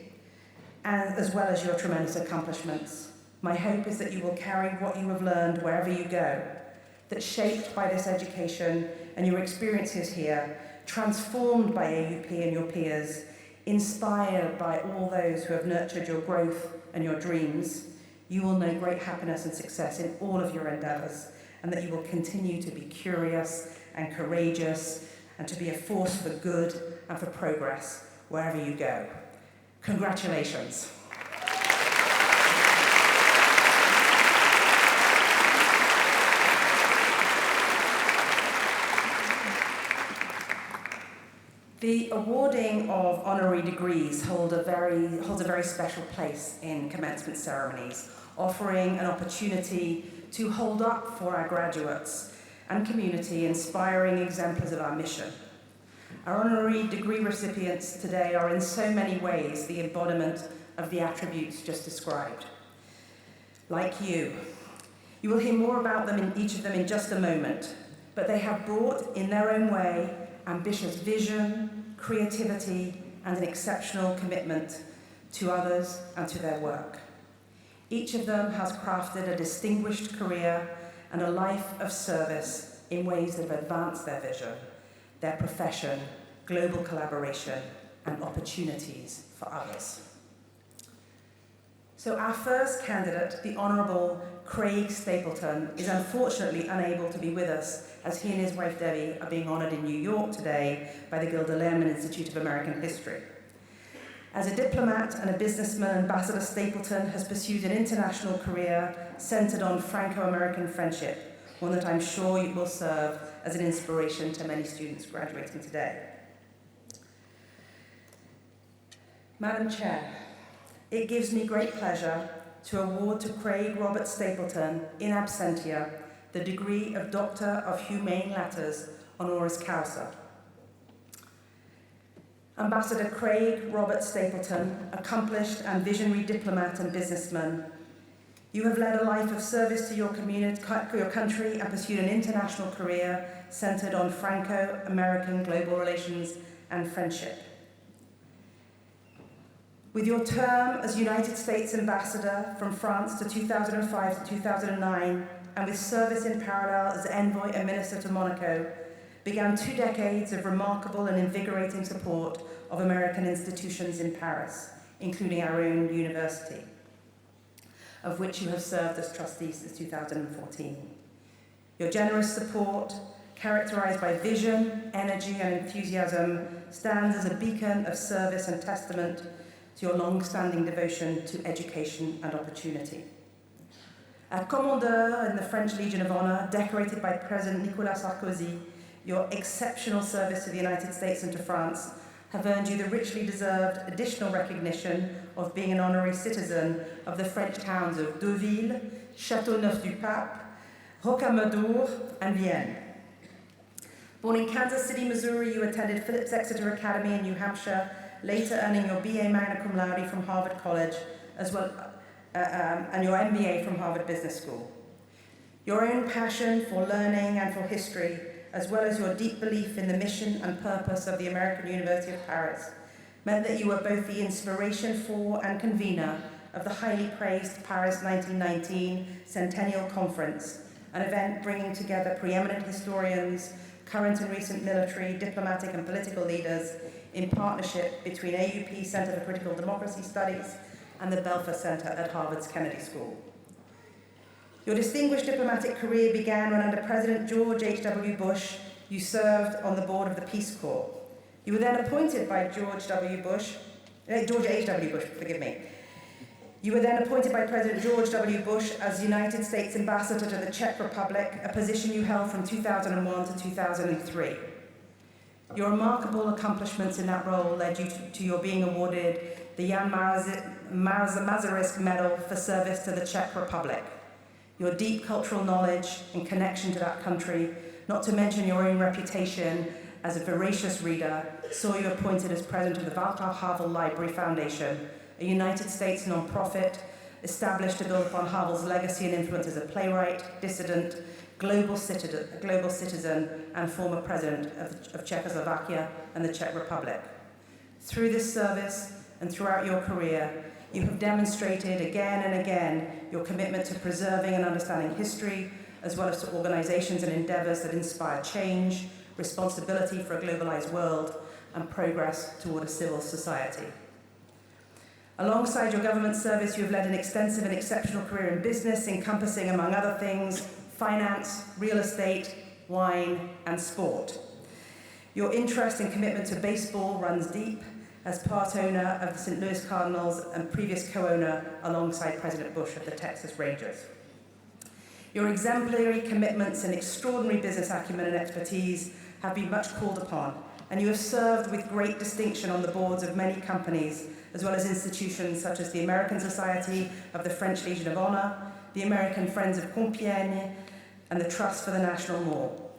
and as well as your tremendous accomplishments, my hope is that you will carry what you have learned wherever you go, that shaped by this education and your experiences here, transformed by AUP and your peers, inspired by all those who have nurtured your growth and your dreams, you will know great happiness and success in all of your endeavours, and that you will continue to be curious and courageous and to be a force for good and for progress wherever you go. Congratulations. The awarding of honorary degrees holds a very special place in commencement ceremonies, offering an opportunity to hold up for our graduates and community inspiring exemplars of our mission. Our honorary degree recipients today are in so many ways the embodiment of the attributes just described. Like you will hear more about them in each of them in just a moment, but they have brought, in their own way, ambitious vision, creativity, and an exceptional commitment to others and to their work. Each of them has crafted a distinguished career and a life of service in ways that have advanced their vision, their profession, global collaboration, and opportunities for others. So our first candidate, the Honourable Craig Stapleton, is unfortunately unable to be with us as he and his wife Debbie are being honoured in New York today by the Gilder Lehrman Institute of American History. As a diplomat and a businessman, Ambassador Stapleton has pursued an international career centred on Franco-American friendship, one that I'm sure will serve as an inspiration to many students graduating today. Madam Chair, it gives me great pleasure to award to Craig Robert Stapleton, in absentia, the degree of Doctor of Humane Letters honoris causa. Ambassador Craig Robert Stapleton, accomplished and visionary diplomat and businessman, you have led a life of service to your community, your country, and pursued an international career centred on Franco-American global relations and friendship. With your term as United States Ambassador from France to 2005 to 2009, and with service in parallel as Envoy and Minister to Monaco, began 2 decades of remarkable and invigorating support of American institutions in Paris, including our own university, of which you have served as trustee since 2014. Your generous support, characterized by vision, energy, and enthusiasm, stands as a beacon of service and testament to your long-standing devotion to education and opportunity. Commandeur in the French Legion of Honor, decorated by President Nicolas Sarkozy, your exceptional service to the United States and to France have earned you the richly deserved additional recognition of being an honorary citizen of the French towns of Deauville, Châteauneuf-du-Pape, Rocamadour, and Vienne. Born in Kansas City, Missouri, you attended Phillips Exeter Academy in New Hampshire, later earning your BA Magna Cum Laude from Harvard College, as well and your MBA from Harvard Business School. Your own passion for learning and for history, as well as your deep belief in the mission and purpose of the American University of Paris, meant that you were both the inspiration for and convener of the highly praised Paris 1919 Centennial Conference, an event bringing together preeminent historians, current and recent military, diplomatic and political leaders in partnership between AUP Center for Critical Democracy Studies and the Belfer Center at Harvard's Kennedy School. Your distinguished diplomatic career began when under President George H.W. Bush, you served on the board of the Peace Corps. You were then appointed by George H.W. Bush. You were then appointed by President George W. Bush as United States Ambassador to the Czech Republic, a position you held from 2001 to 2003. Your remarkable accomplishments in that role led you to your being awarded the Jan Masaryk Medal for service to the Czech Republic. Your deep cultural knowledge and connection to that country, not to mention your own reputation as a voracious reader, saw you appointed as president of the Václav Havel Library Foundation, a United States non-profit established to build upon Havel's legacy and influence as a playwright, dissident, global citizen, and former president of Czechoslovakia and the Czech Republic. Through this service and throughout your career, you have demonstrated again and again your commitment to preserving and understanding history, as well as to organizations and endeavors that inspire change, responsibility for a globalized world, and progress toward a civil society. Alongside your government service, you have led an extensive and exceptional career in business, encompassing, among other things, finance, real estate, wine, and sport. Your interest and commitment to baseball runs deep, as part owner of the St. Louis Cardinals and previous co-owner alongside President Bush of the Texas Rangers. Your exemplary commitments and extraordinary business acumen and expertise have been much called upon, and you have served with great distinction on the boards of many companies, as well as institutions such as the American Society of the French Legion of Honor, the American Friends of Compiègne, and the Trust for the National Mall.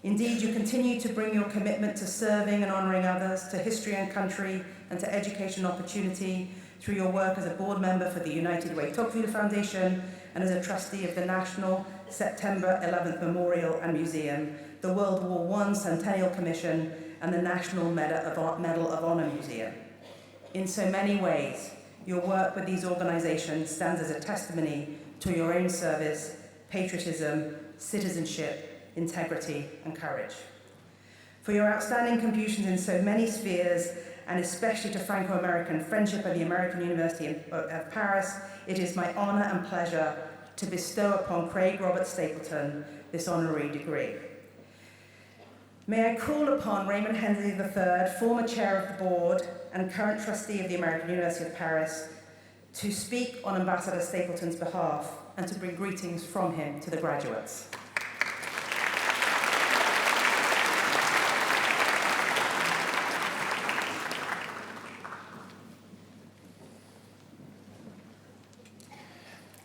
Indeed, you continue to bring your commitment to serving and honoring others, to history and country, and to education opportunity through your work as a board member for the United Way Tocqueville Foundation and as a trustee of the National September 11th Memorial and Museum, the World War I Centennial Commission, and the National Medal of Honor Museum. In so many ways, your work with these organizations stands as a testimony to your own service, patriotism, citizenship, integrity, and courage. For your outstanding contributions in so many spheres, and especially to Franco-American friendship at the American University of Paris, it is my honor and pleasure to bestow upon Craig Robert Stapleton this honorary degree. May I call upon Raymond Hensley III, former chair of the board and current trustee of the American University of Paris, to speak on Ambassador Stapleton's behalf and to bring greetings from him to the graduates.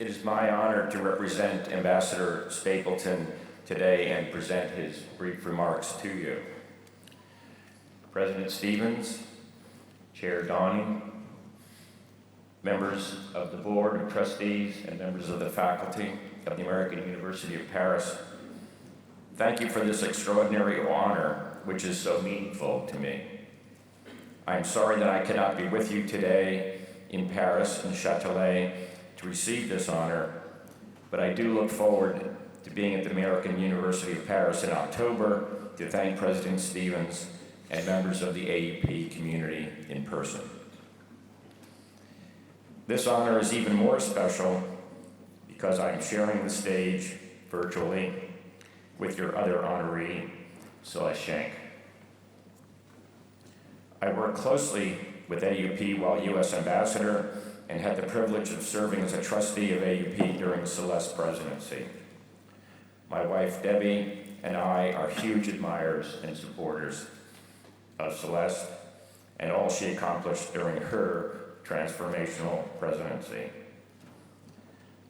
It is my honor to represent Ambassador Stapleton today and present his brief remarks to you. President Stevens, Chair Donnie, members of the Board of Trustees, and members of the faculty of the American University of Paris, thank you for this extraordinary honor, which is so meaningful to me. I am sorry that I cannot be with you today in Paris, in Châtelet, to receive this honor, but I do look forward to being at the American University of Paris in October to thank President Stevens and members of the AUP community in person. This honor is even more special because I am sharing the stage virtually with your other honoree, Celeste Schenk. I work closely with AUP while U.S. Ambassador and had the privilege of serving as a trustee of AUP during Celeste's presidency. My wife, Debbie, and I are huge admirers and supporters of Celeste and all she accomplished during her transformational presidency.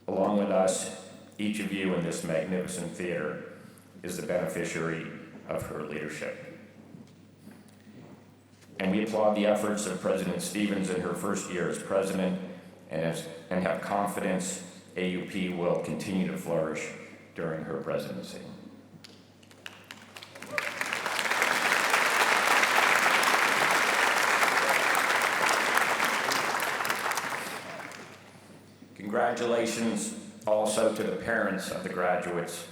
Along with us, each of you in this magnificent theater is the beneficiary of her leadership. And we applaud the efforts of President Stevens in her first year as president and have confidence AUP will continue to flourish during her presidency. Congratulations also to the parents of the graduates,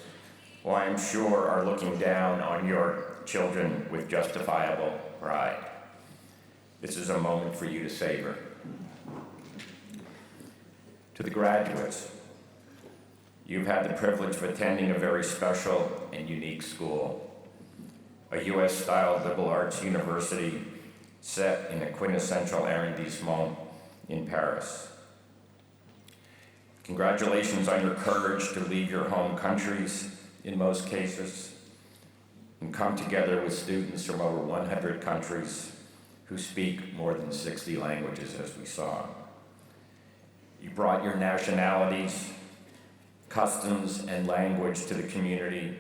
who I am sure are looking down on your children with justifiable pride. This is a moment for you to savor. To the graduates, you've had the privilege of attending a very special and unique school, a US-style liberal arts university set in a quintessential arrondissement in Paris. Congratulations on your courage to leave your home countries, in most cases, and come together with students from over 100 countries who speak more than 60 languages, as we saw. You brought your nationalities, customs, and language to the community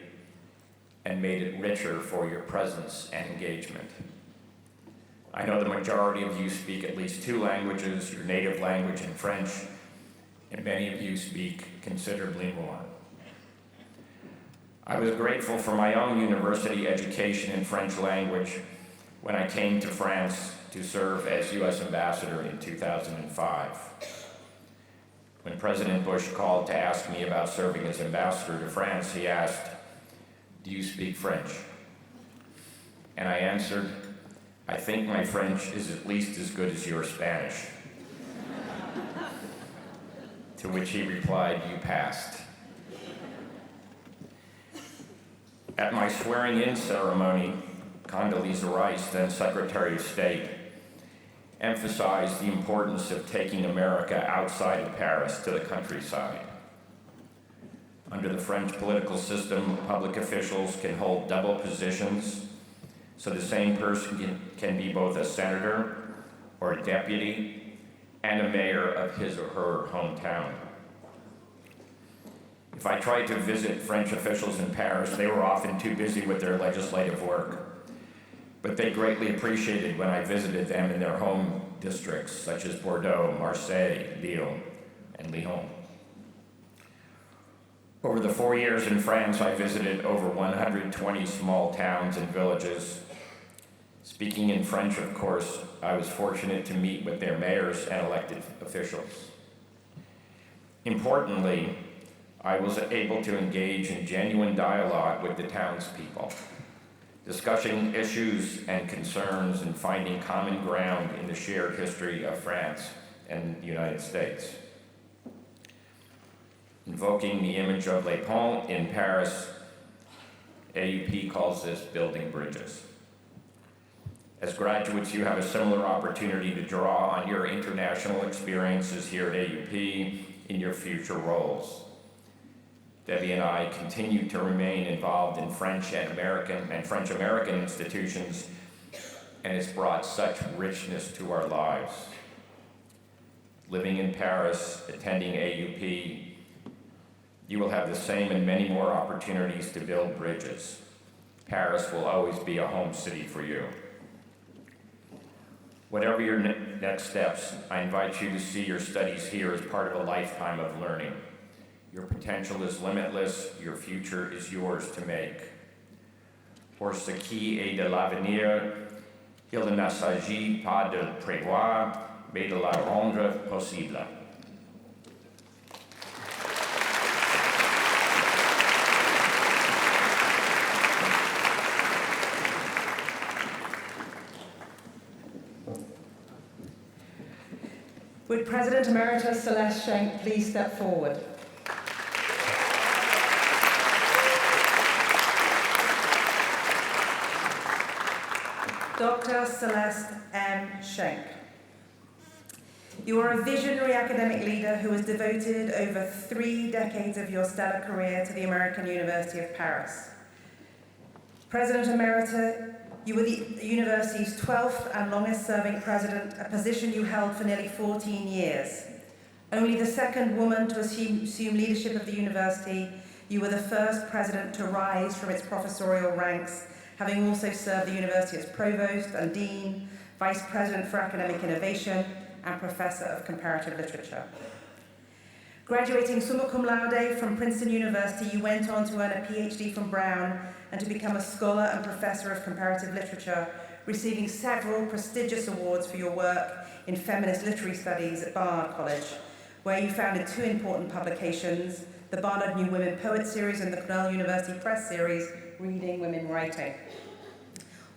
and made it richer for your presence and engagement. I know the majority of you speak at least 2 languages, your native language and French, and many of you speak considerably more. I was grateful for my own university education in French language when I came to France to serve as U.S. Ambassador in 2005. When President Bush called to ask me about serving as ambassador to France, he asked, "Do you speak French?" And I answered, "I think my French is at least as good as your Spanish." To which he replied, "You passed." At my swearing-in ceremony, Condoleezza Rice, then Secretary of State, emphasized the importance of taking America outside of Paris to the countryside. Under the French political system, public officials can hold double positions, so the same person can be both a senator or a deputy and a mayor of his or her hometown. If I tried to visit French officials in Paris, they were often too busy with their legislative work. But they greatly appreciated when I visited them in their home districts, such as Bordeaux, Marseille, Lille, and Lyon. Over the 4 years in France, I visited over 120 small towns and villages. Speaking in French, of course, I was fortunate to meet with their mayors and elected officials. Importantly, I was able to engage in genuine dialogue with the townspeople, discussing issues and concerns and finding common ground in the shared history of France and the United States. Invoking the image of Les Ponts in Paris, AUP calls this building bridges. As graduates, you have a similar opportunity to draw on your international experiences here at AUP in your future roles. Debbie and I continue to remain involved in French American institutions, and it's brought such richness to our lives. Living in Paris, attending AUP, you will have the same and many more opportunities to build bridges. Paris will always be a home city for you. Whatever your next steps, I invite you to see your studies here as part of a lifetime of learning. Your potential is limitless, your future is yours to make. Pour ce qui est de l'avenir, il ne s'agit pas de le prévoir, mais de la rendre possible. Would President Emeritus Celeste Schenck please step forward? Dr. Celeste M. Schenck. You are a visionary academic leader who has devoted over 3 decades of your stellar career to the American University of Paris. President Emerita, you were the university's 12th and longest serving president, a position you held for nearly 14 years. Only the second woman to assume leadership of the university, you were the first president to rise from its professorial ranks, having also served the university as provost and dean, vice president for academic innovation, and professor of comparative literature. Graduating summa cum laude from Princeton University, you went on to earn a PhD from Brown and to become a scholar and professor of comparative literature, receiving several prestigious awards for your work in feminist literary studies at Barnard College, where you founded 2 important publications, the Barnard New Women Poet Series and the Cornell University Press Series, Reading Women Writing.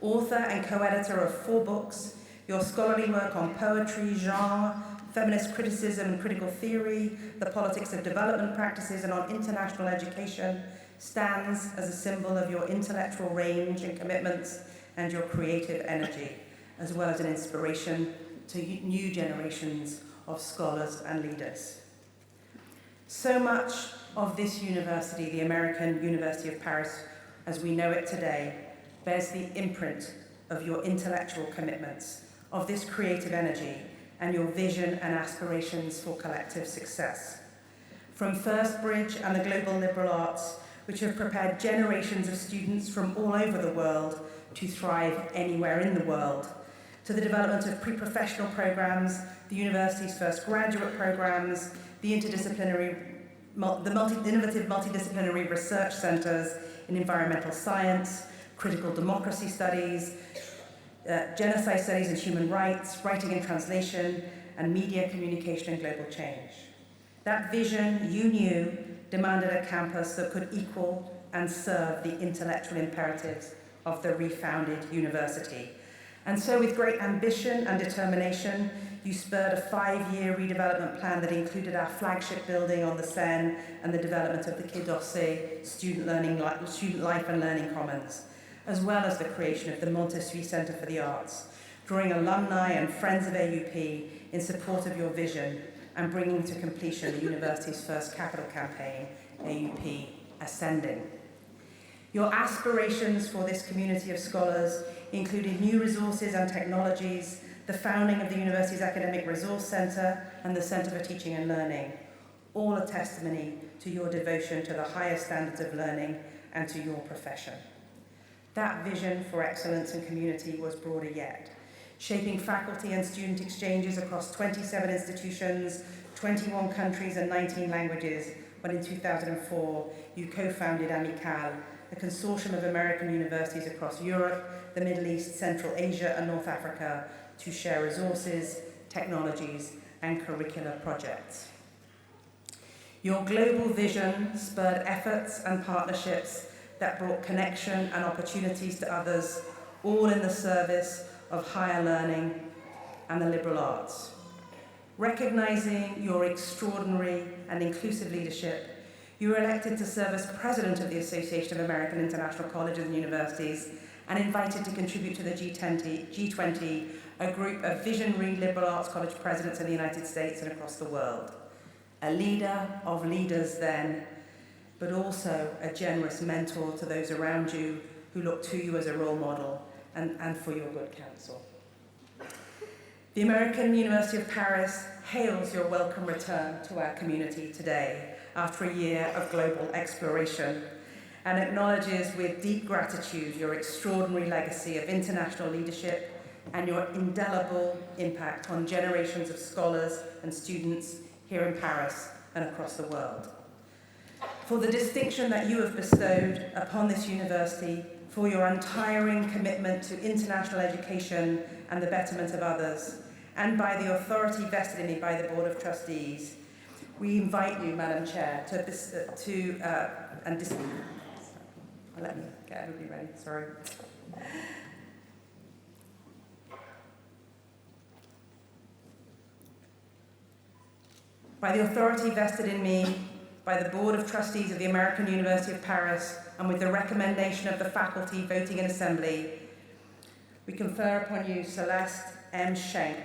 Author and co-editor of 4 books, your scholarly work on poetry, genre, feminist criticism and critical theory, the politics of development practices, and on international education stands as a symbol of your intellectual range and commitments and your creative energy, as well as an inspiration to new generations of scholars and leaders. So much of this university, the American University of Paris, as we know it today, bears the imprint of your intellectual commitments, of this creative energy, and your vision and aspirations for collective success. From First Bridge and the Global Liberal Arts, which have prepared generations of students from all over the world to thrive anywhere in the world, to the development of pre-professional programs, the university's first graduate programs, the innovative multidisciplinary research centers in environmental science, critical democracy studies, genocide studies and human rights, writing and translation, and media communication and global change. That vision, you knew, demanded a campus that could equal and serve the intellectual imperatives of the refounded university. And so with great ambition and determination, you spurred a 5-year redevelopment plan that included our flagship building on the Seine and the development of the Quai d'Orsay Student Life and Learning Commons, as well as the creation of the Montesquieu Centre for the Arts, drawing alumni and friends of AUP in support of your vision and bringing to completion the university's first capital campaign, AUP Ascending. Your aspirations for this community of scholars included new resources and technologies, the founding of the university's Academic Resource Centre and the Centre for Teaching and Learning, all a testimony to your devotion to the highest standards of learning and to your profession. That vision for excellence and community was broader yet, shaping faculty and student exchanges across 27 institutions, 21 countries and 19 languages, when in 2004 you co-founded Amical, a consortium of American universities across Europe, the Middle East, Central Asia and North Africa to share resources, technologies and curricular projects. Your global vision spurred efforts and partnerships that brought connection and opportunities to others, all in the service of higher learning and the liberal arts. Recognizing your extraordinary and inclusive leadership, you were elected to serve as president of the Association of American International Colleges and Universities and invited to contribute to the G20, a group of visionary liberal arts college presidents in the United States and across the world. A leader of leaders then, but also a generous mentor to those around you who look to you as a role model and for your good counsel. The American University of Paris hails your welcome return to our community today after a year of global exploration and acknowledges with deep gratitude your extraordinary legacy of international leadership and your indelible impact on generations of scholars and students here in Paris and across the world. For the distinction that you have bestowed upon this university, for your untiring commitment to international education and the betterment of others, and by the authority vested in me by the Board of Trustees, we invite you, Madam Chair, let me get everybody ready, sorry. By the authority vested in me by the Board of Trustees of the American University of Paris, and with the recommendation of the faculty voting in assembly, we confer upon you Celeste M. Schenk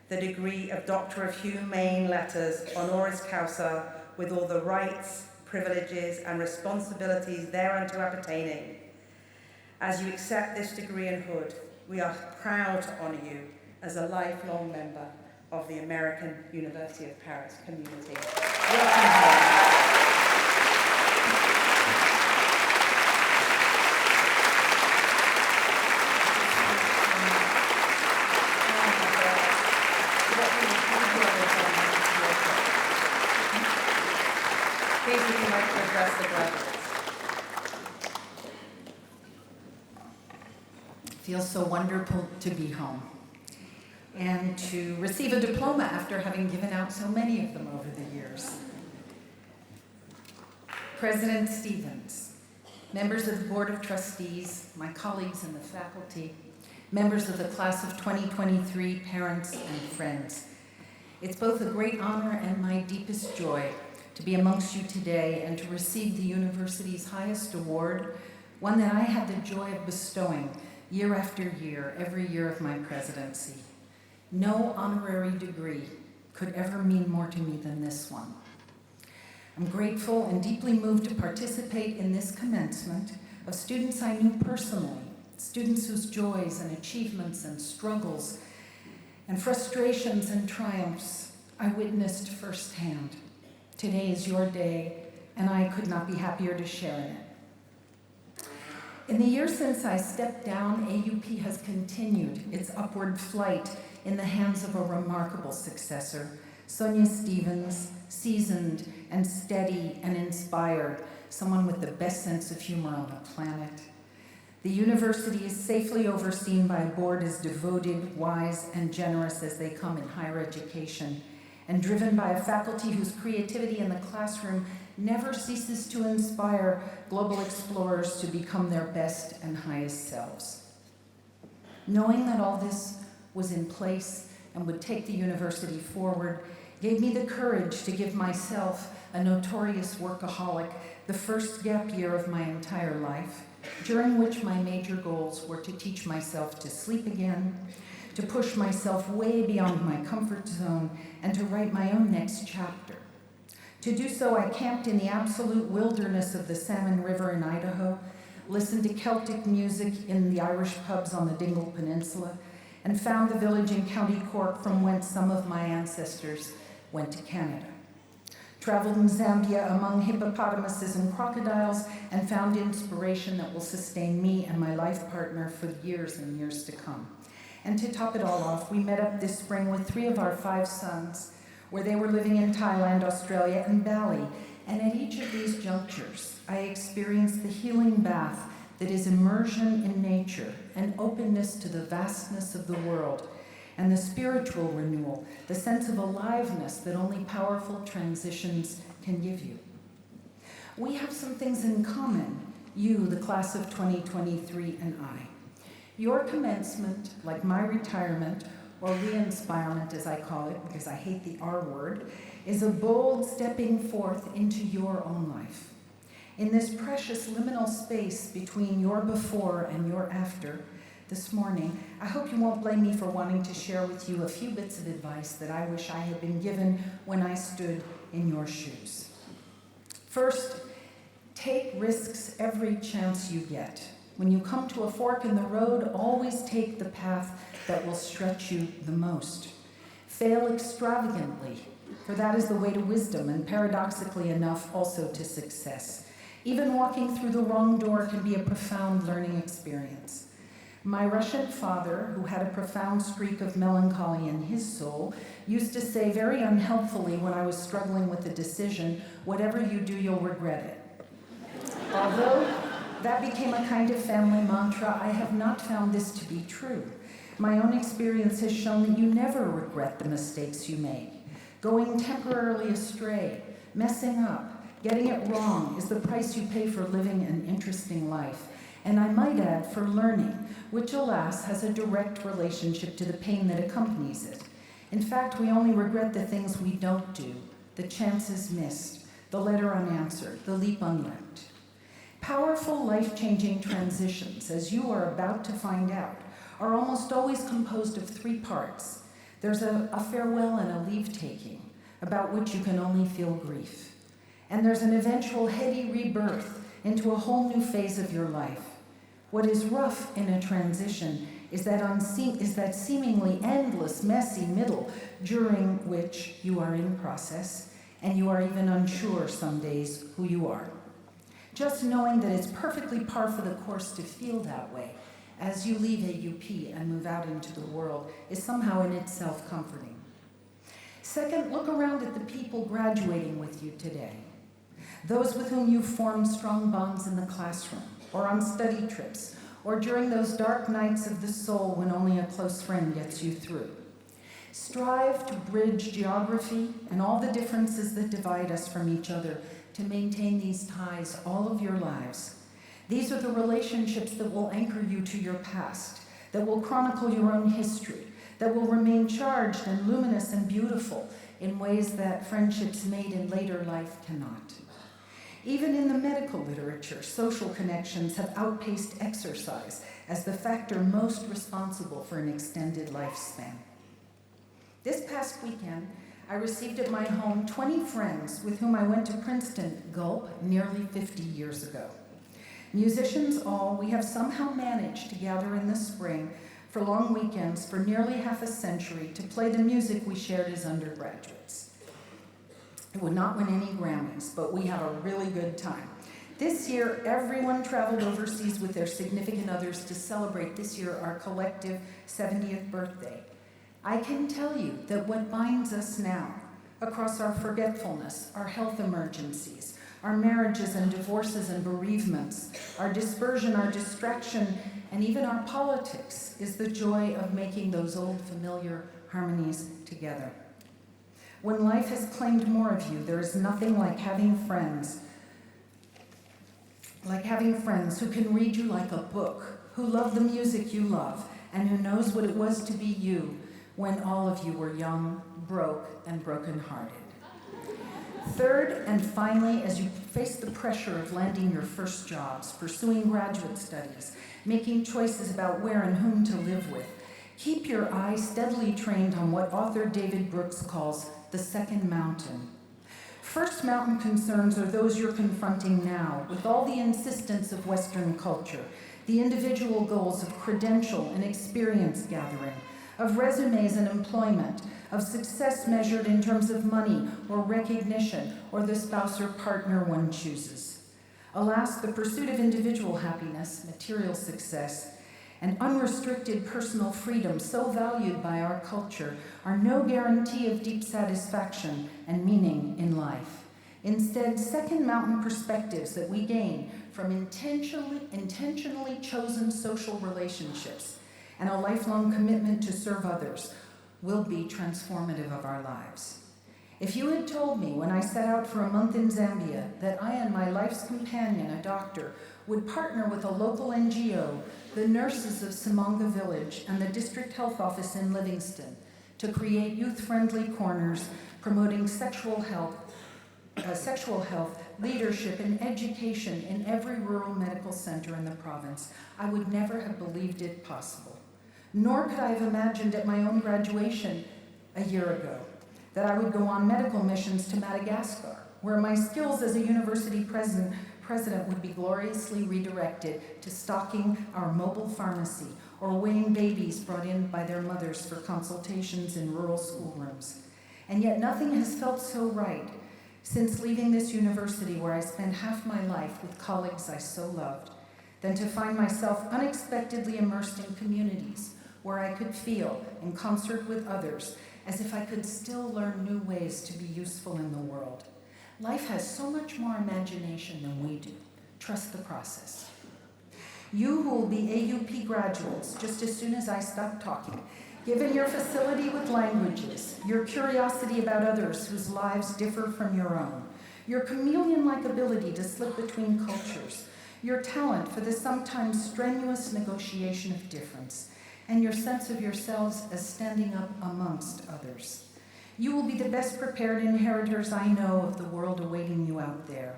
the degree of Doctor of Humane Letters honoris causa with all the rights, privileges and responsibilities thereunto appertaining. As you accept this degree and hood, we are proud to honour you as a lifelong member of the American University of Paris community. Welcome home. Please, would you like to address the graduates? Feels so wonderful to be home and to receive a diploma after having given out so many of them over the years. President Stevens, members of the Board of Trustees, my colleagues in the faculty, members of the class of 2023, parents and friends. It's both a great honor and my deepest joy to be amongst you today and to receive the university's highest award, one that I had the joy of bestowing year after year, every year of my presidency. No honorary degree could ever mean more to me than this one. I'm grateful and deeply moved to participate in this commencement of students I knew personally, students whose joys and achievements and struggles and frustrations and triumphs I witnessed firsthand. Today is your day, and I could not be happier to share in it. In the years since I stepped down, AUP has continued its upward flight in the hands of a remarkable successor, Sonia Stevens, seasoned and steady and inspired, someone with the best sense of humor on the planet. The university is safely overseen by a board as devoted, wise, and generous as they come in higher education, and driven by a faculty whose creativity in the classroom never ceases to inspire global explorers to become their best and highest selves. Knowing that all this was in place and would take the university forward gave me the courage to give myself, a notorious workaholic, the first gap year of my entire life, during which my major goals were to teach myself to sleep again, to push myself way beyond my comfort zone, and to write my own next chapter. To do so, I camped in the absolute wilderness of the Salmon River in Idaho, listened to Celtic music in the Irish pubs on the Dingle Peninsula, and found the village in County Cork from whence some of my ancestors went to Canada. Traveled in Zambia among hippopotamuses and crocodiles, and found inspiration that will sustain me and my life partner for years and years to come. And to top it all off, we met up this spring with 3 of our 5 sons, where they were living in Thailand, Australia, and Bali. And at each of these junctures, I experienced the healing bath that is immersion in nature and openness to the vastness of the world, and the spiritual renewal, the sense of aliveness that only powerful transitions can give you. We have some things in common, you, the class of 2023, and I. Your commencement, like my retirement, or re-inspirement as I call it, because I hate the R word, is a bold stepping forth into your own life. In this precious liminal space between your before and your after, this morning, I hope you won't blame me for wanting to share with you a few bits of advice that I wish I had been given when I stood in your shoes. First, take risks every chance you get. When you come to a fork in the road, always take the path that will stretch you the most. Fail extravagantly, for that is the way to wisdom, and paradoxically enough, also to success. Even walking through the wrong door can be a profound learning experience. My Russian father, who had a profound streak of melancholy in his soul, used to say very unhelpfully when I was struggling with a decision, "Whatever you do, you'll regret it." Although that became a kind of family mantra, I have not found this to be true. My own experience has shown that you never regret the mistakes you make. Going temporarily astray, messing up, getting it wrong is the price you pay for living an interesting life. And I might add, for learning, which alas has a direct relationship to the pain that accompanies it. In fact, we only regret the things we don't do, the chances missed, the letter unanswered, the leap unleapt. Powerful, life-changing transitions, as you are about to find out, are almost always composed of 3 parts: There's a farewell and a leave-taking, about which you can only feel grief. And there's an eventual heady rebirth into a whole new phase of your life. What is rough in a transition is that seemingly endless, messy middle during which you are in process, and you are even unsure some days who you are. Just knowing that it's perfectly par for the course to feel that way as you leave AUP and move out into the world is somehow in itself comforting. Second, look around at the people graduating with you today. Those with whom you've formed strong bonds in the classroom, or on study trips, or during those dark nights of the soul when only a close friend gets you through. Strive to bridge geography and all the differences that divide us from each other to maintain these ties all of your lives. These are the relationships that will anchor you to your past, that will chronicle your own history, that will remain charged and luminous and beautiful in ways that friendships made in later life cannot. Even in the medical literature, social connections have outpaced exercise as the factor most responsible for an extended lifespan. This past weekend, I received at my home 20 friends with whom I went to Princeton, gulp, nearly 50 years ago. Musicians all, we have somehow managed to gather in the spring for long weekends for nearly half a century to play the music we shared as undergraduates. It would not win any Grammys, but we have a really good time. This year, everyone traveled overseas with their significant others to celebrate this year our collective 70th birthday. I can tell you that what binds us now, across our forgetfulness, our health emergencies, our marriages and divorces and bereavements, our dispersion, our distraction, and even our politics, is the joy of making those old familiar harmonies together. When life has claimed more of you, there is nothing like having friends who can read you like a book, who love the music you love, and who knows what it was to be you when all of you were young, broke, and brokenhearted. Third, and finally, as you face the pressure of landing your first jobs, pursuing graduate studies, making choices about where and whom to live with, keep your eye steadily trained on what author David Brooks calls the second mountain. First mountain concerns are those you're confronting now, with all the insistence of Western culture, the individual goals of credential and experience gathering, of resumes and employment, of success measured in terms of money or recognition or the spouse or partner one chooses. Alas, the pursuit of individual happiness, material success, and unrestricted personal freedom so valued by our culture are no guarantee of deep satisfaction and meaning in life. Instead, second mountain perspectives that we gain from intentionally chosen social relationships and a lifelong commitment to serve others will be transformative of our lives. If you had told me when I set out for a month in Zambia that I and my life's companion, a doctor, would partner with a local NGO, the nurses of Simanga Village, and the district health office in Livingston to create youth-friendly corners promoting sexual health, leadership, and education in every rural medical center in the province, I would never have believed it possible. Nor could I have imagined at my own graduation a year ago that I would go on medical missions to Madagascar, where my skills as a university president would be gloriously redirected to stocking our mobile pharmacy or weighing babies brought in by their mothers for consultations in rural schoolrooms. And yet nothing has felt so right since leaving this university where I spent half my life with colleagues I so loved, than to find myself unexpectedly immersed in communities where I could feel, in concert with others, as if I could still learn new ways to be useful in the world. Life has so much more imagination than we do. Trust the process. You who will be AUP graduates just as soon as I stop talking, given your facility with languages, your curiosity about others whose lives differ from your own, your chameleon-like ability to slip between cultures, your talent for the sometimes strenuous negotiation of difference, and your sense of yourselves as standing up amongst others. You will be the best prepared inheritors I know of the world awaiting you out there.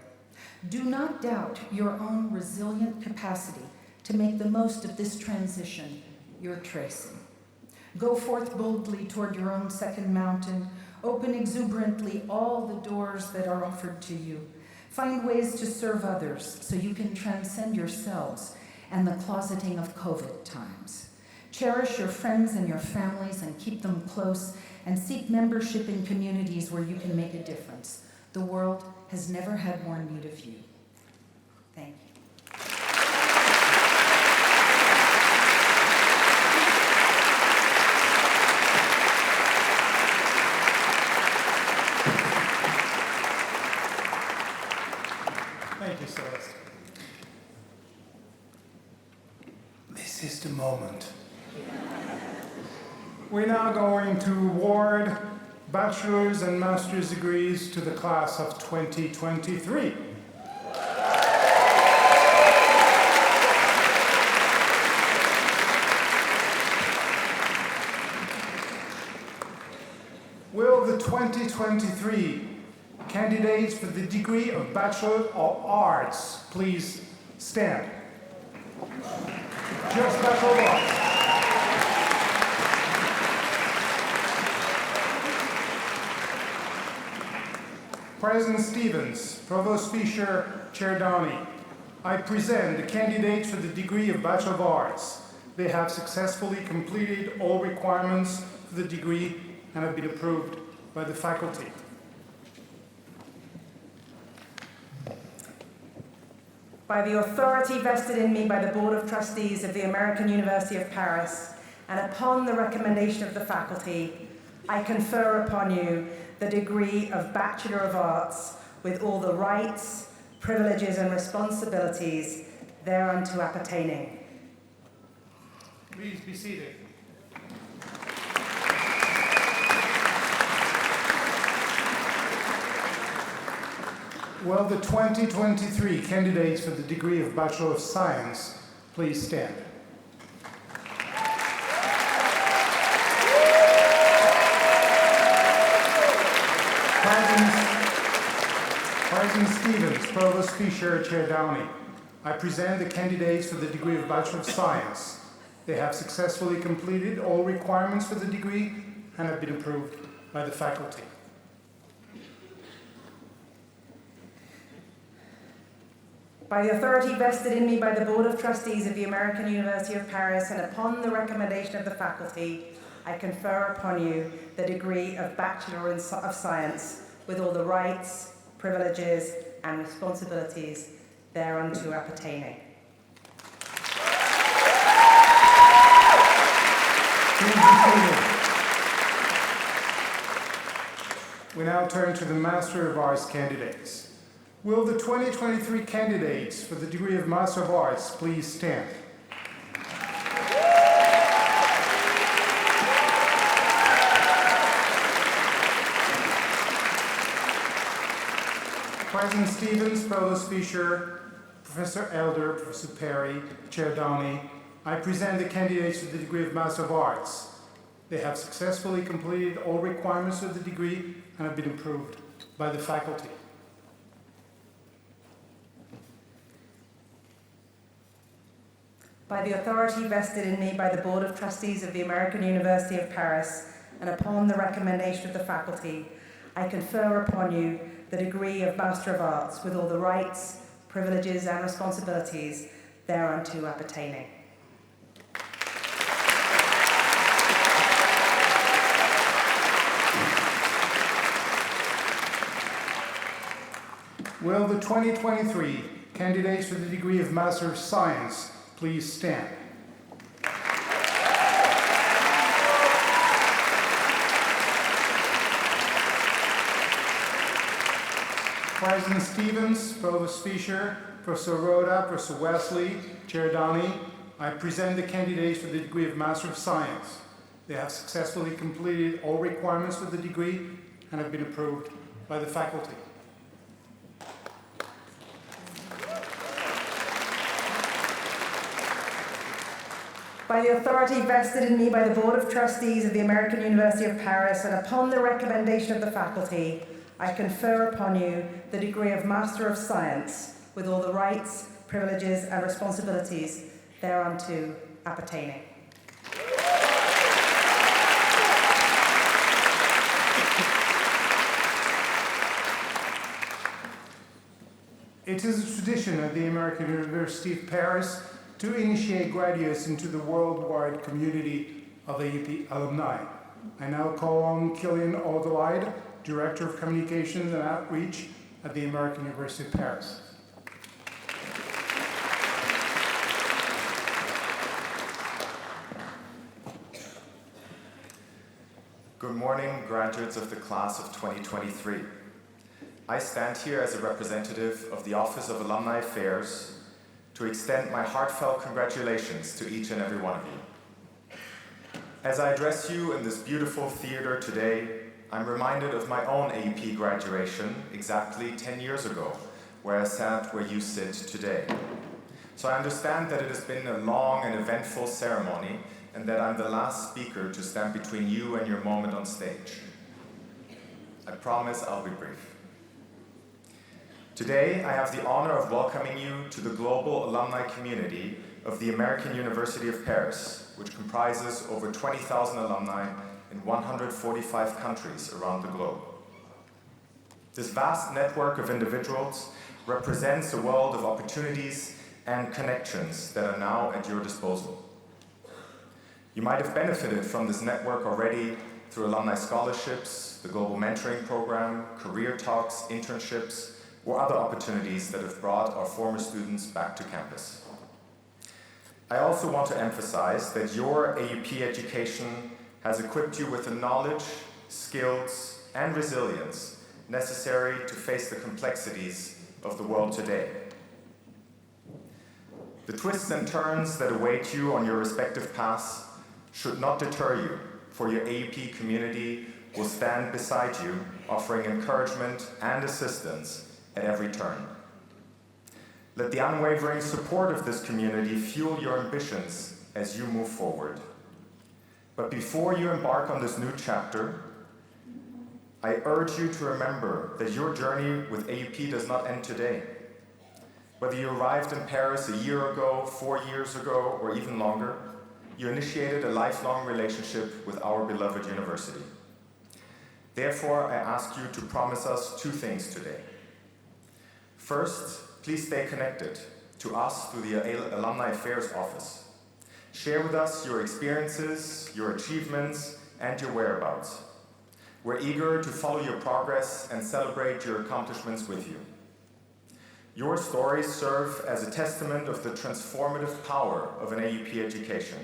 Do not doubt your own resilient capacity to make the most of this transition you're tracing. Go forth boldly toward your own second mountain. Open exuberantly all the doors that are offered to you. Find ways to serve others so you can transcend yourselves and the closeting of COVID times. Cherish your friends and your families and keep them close, and seek membership in communities where you can make a difference. The world has never had more need of you. Thank you. Thank you, Celeste. This is the moment. We're now going to award bachelor's and master's degrees to the class of 2023. Will the 2023 candidates for the degree of Bachelor of Arts please stand? Just Bachelor of Arts. President Stevens, Provost Fisher, Chair Downey, I present the candidates for the degree of Bachelor of Arts. They have successfully completed all requirements for the degree and have been approved by the faculty. By the authority vested in me by the Board of Trustees of the American University of Paris, and upon the recommendation of the faculty, I confer upon you the degree of Bachelor of Arts with all the rights, privileges, and responsibilities thereunto appertaining. Please be seated. Will the 2023 candidates for the degree of Bachelor of Science please stand? President Stevens, Provost Fisher, Chair Downey, I present the candidates for the degree of Bachelor of Science. They have successfully completed all requirements for the degree and have been approved by the faculty. By the authority vested in me by the Board of Trustees of the American University of Paris, and upon the recommendation of the faculty, I confer upon you the degree of Bachelor of Science with all the rights, privileges, and responsibilities thereunto appertaining. Please be seated. We now turn to the Master of Arts candidates. Will the 2023 candidates for the degree of Master of Arts please stand? President Stevens, Provost Fisher, Professor Elder, Professor Perry, Chair Downey, I present the candidates for the degree of Master of Arts. They have successfully completed all requirements of the degree and have been approved by the faculty. By the authority vested in me by the Board of Trustees of the American University of Paris, and upon the recommendation of the faculty, I confer upon you the degree of Master of Arts with all the rights, privileges, and responsibilities thereunto appertaining. Will the 2023 candidates for the degree of Master of Science please stand? President Stevens, Provost Fisher, Professor Rhoda, Professor Wesley, Chair Downey, I present the candidates for the degree of Master of Science. They have successfully completed all requirements for the degree and have been approved by the faculty. By the authority vested in me by the Board of Trustees of the American University of Paris, and upon the recommendation of the faculty, I confer upon you the degree of Master of Science with all the rights, privileges, and responsibilities thereunto appertaining. It is a tradition at the American University of Paris to initiate graduates into the worldwide community of AUP alumni. I now call on Killian Alderweireld, Director of Communications and Outreach at the American University of Paris. Good morning, graduates of the class of 2023. I stand here as a representative of the Office of Alumni Affairs to extend my heartfelt congratulations to each and every one of you. As I address you in this beautiful theater today, I'm reminded of my own AUP graduation exactly 10 years ago, where I sat where you sit today. So I understand that it has been a long and eventful ceremony, and that I'm the last speaker to stand between you and your moment on stage. I promise I'll be brief. Today, I have the honor of welcoming you to the global alumni community of the American University of Paris, which comprises over 20,000 alumni in 145 countries around the globe. This vast network of individuals represents a world of opportunities and connections that are now at your disposal. You might have benefited from this network already through alumni scholarships, the Global Mentoring Program, career talks, internships, or other opportunities that have brought our former students back to campus. I also want to emphasize that your AUP education has equipped you with the knowledge, skills, and resilience necessary to face the complexities of the world today. The twists and turns that await you on your respective paths should not deter you, for your AUP community will stand beside you, offering encouragement and assistance at every turn. Let the unwavering support of this community fuel your ambitions as you move forward. But before you embark on this new chapter, I urge you to remember that your journey with AUP does not end today. Whether you arrived in Paris a year ago, 4 years ago, or even longer, you initiated a lifelong relationship with our beloved university. Therefore, I ask you to promise us two things today. First, please stay connected to us through the Alumni Affairs Office. Share with us your experiences, your achievements, and your whereabouts. We're eager to follow your progress and celebrate your accomplishments with you. Your stories serve as a testament of the transformative power of an AUP education,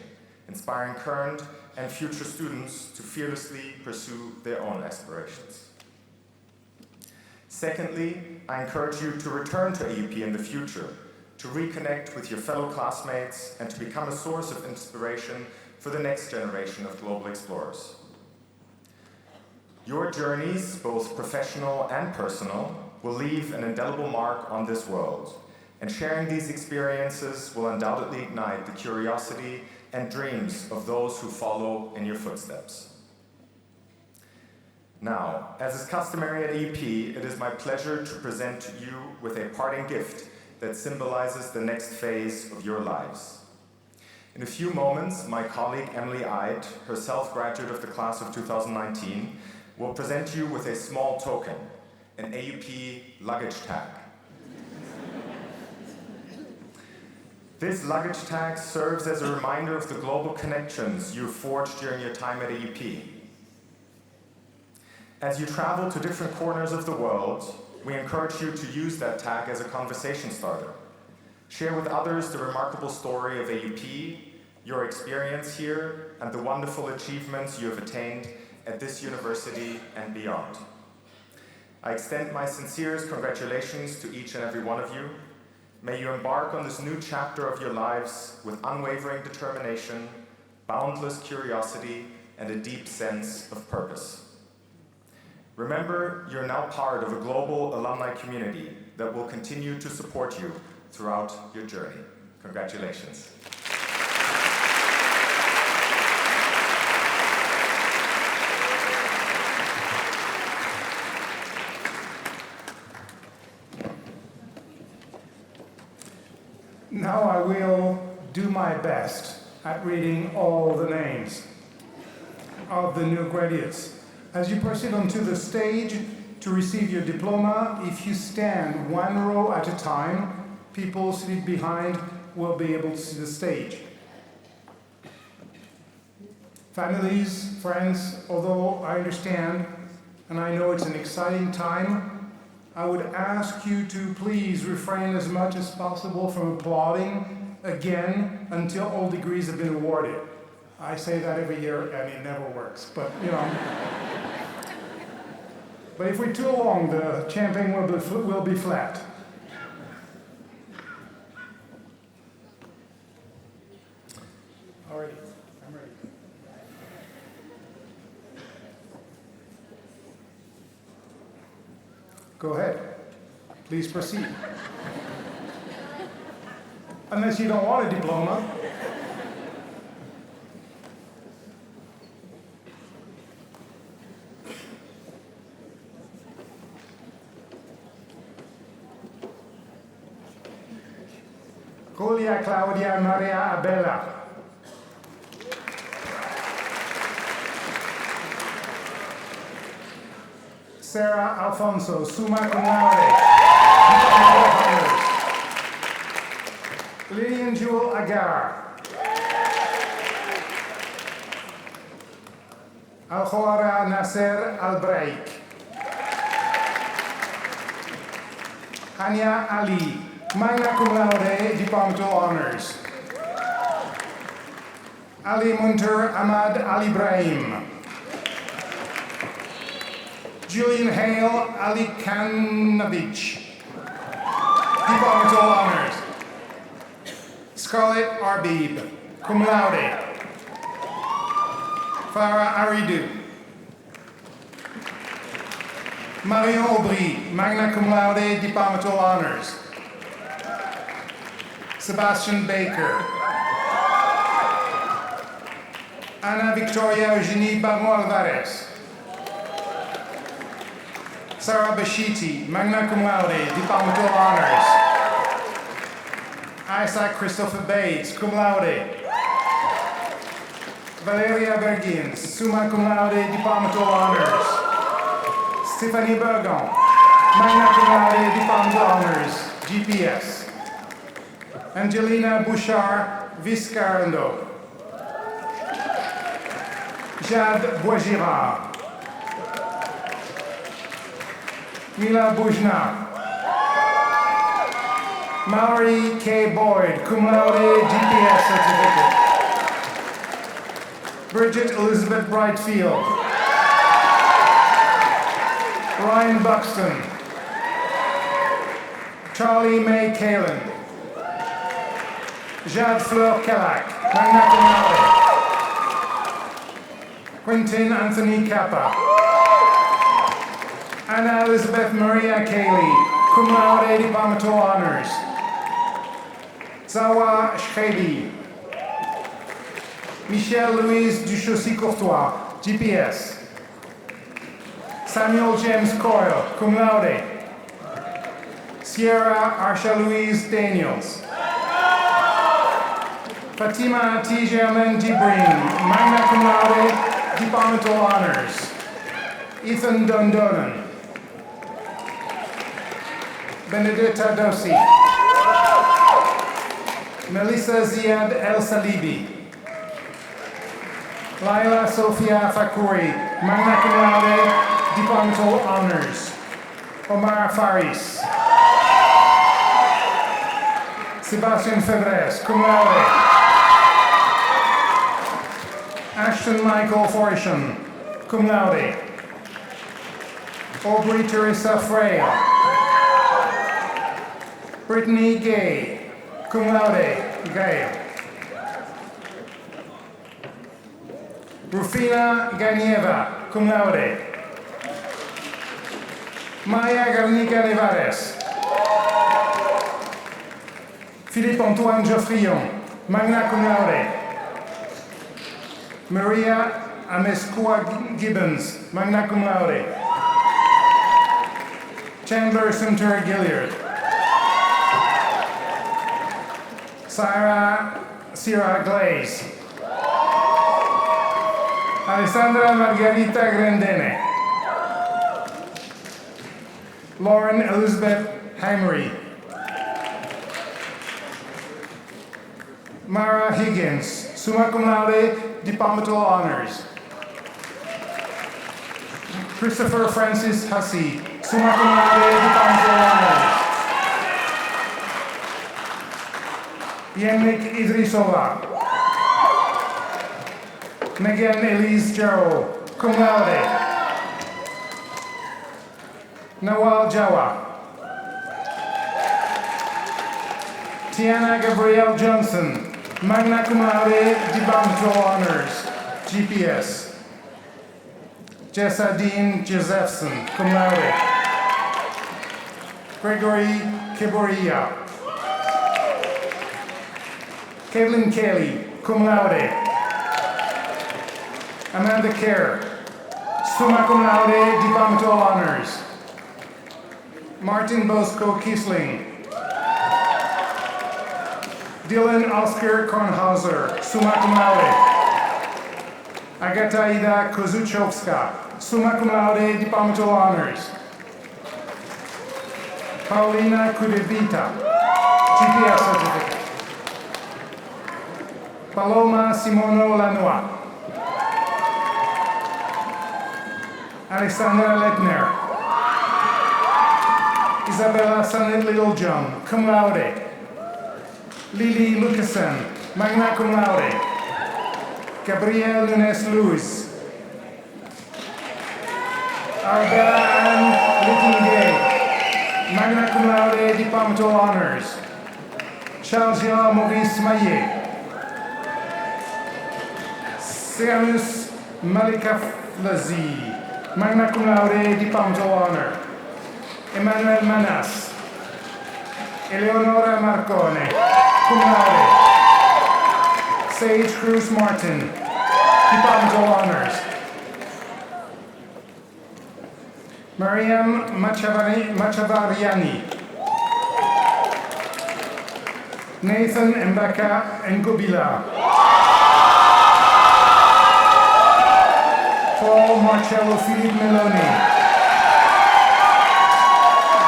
inspiring current and future students to fearlessly pursue their own aspirations. Secondly, I encourage you to return to AUP in the future, to reconnect with your fellow classmates and to become a source of inspiration for the next generation of global explorers. Your journeys, both professional and personal, will leave an indelible mark on this world, and sharing these experiences will undoubtedly ignite the curiosity and dreams of those who follow in your footsteps. Now, as is customary at AUP, it is my pleasure to present you with a parting gift that symbolizes the next phase of your lives. In a few moments, my colleague Emily Ide, herself graduate of the class of 2019, will present you with a small token, an AUP luggage tag. This luggage tag serves as a reminder of the global connections you forged during your time at AUP. As you travel to different corners of the world, we encourage you to use that tag as a conversation starter. Share with others the remarkable story of AUP, your experience here, and the wonderful achievements you have attained at this university and beyond. I extend my sincerest congratulations to each and every one of you. May you embark on this new chapter of your lives with unwavering determination, boundless curiosity, and a deep sense of purpose. Remember, you're now part of a global alumni community that will continue to support you throughout your journey. Congratulations. Now I will do my best at reading all the names of the new graduates. As you proceed onto the stage to receive your diploma. If you stand one row at a time, people seated behind will be able to see the stage. Families, friends, although I understand and I know it's an exciting time, I would ask you to please refrain as much as possible from applauding again until all degrees have been awarded. I say that every year and it never works, but you know. But if we're too long, the champagne will be flat. All right, I'm ready. Go ahead. Please proceed. Unless you don't want a diploma. Julia Claudia Maria Abella. Sarah Alfonso, summa cum laude. Lillian Jewel Agar. Aljoara Nasser Albraik. Hania Ali, magna cum laude, departmental honors. Ali Munter Ahmad Al Ibrahim. Julian Hale Ali Kanovich, departmental honors. Scarlett Arbib, cum laude. Farah Aridou. Marion Aubry, magna cum laude, departmental honors. Sebastian Baker. Ana Victoria Eugenie Barmo Alvarez. Sarah Bashiti, magna cum laude, departmental honors. Isaac Christopher Bates, cum laude. Valeria Bergins, summa cum laude, departmental honors. Stephanie Bergon, magna cum laude, departmental honors, GPS. Angelina Bouchard Viscarando. Jade Boisgirard. Mila Boujna. Mallory K. Boyd, cum laude, GPS certificate. Bridget Elizabeth Brightfield. Ryan Buxton. Charlie May Kalin. Jade Fleur Kellack, magna cum laude. Quentin Anthony Kappa. Anna Elizabeth Maria Cayley, cum laude, departmental honors. Zawa Shkhebi. Michelle Louise Duchaussy-Courtois, GPS. Samuel James Coyle, cum laude. Sierra Arsha Louise Daniels. Fatima T. Germaine Dibrin, magna cum laude, departmental honors. Ethan Dundonan. Benedetta Dossi. Melissa Ziad El Salibi. Laila Sofia Fakouri, magna cum laude, departmental honors. Omar Faris. Sebastian Febres, cum laude. Ashton Michael Forisham, cum laude. Aubrey Teresa Freya. Brittany Gay, cum laude, Gay. Rufina Ganieva, cum laude. Maya Garnica Nevares. Philippe Antoine Geoffrion, magna cum laude. Maria Amescua Gibbons, magna cum laude. Chandler Sumter Gilliard. Syrah Glaze. Alessandra Margarita Grandene. Lauren Elizabeth Heimery. Mara Higgins, summa cum laude, departmental honors. Christopher Francis Hussey, summa cum laude, departmental honors. Yannick Idrisova. Megan Elise Jarrow, cum laude. Nawal Jawa. Tiana Gabrielle Johnson, magna cum laude, departmental honors, GPS. Jessadine Josephson, cum laude. Gregory Kiboria. Caitlin Kelly, cum laude. Amanda Kerr, summa cum laude, departmental honors. Martin Bosco Kiesling. Dylan Oscar Kornhauser, summa cum laude. Agata Ida Kozuchowska, summa cum laude, departmental honors. Paulina Kudevita, GPS certificate. Paloma Simono Lanois. Alexandra Lettner. Isabella Sanet Littlejohn, cum laude. Lily Lucasen, magna cum laude. Gabrielle Nunes Luz. Arabella Ann Littingay, magna cum laude, departmental honors. Charles-Jean Maurice Maillet. Seamus Malika Flazy, magna cum laude, departmental honor. Emmanuel Manas. Eleonora Marcone, cum laude. Sage Cruz Martin, departmental honors. Mariam Machavariani. Nathan Mbaka Ngobila. Paul Marcello Philippe Meloni.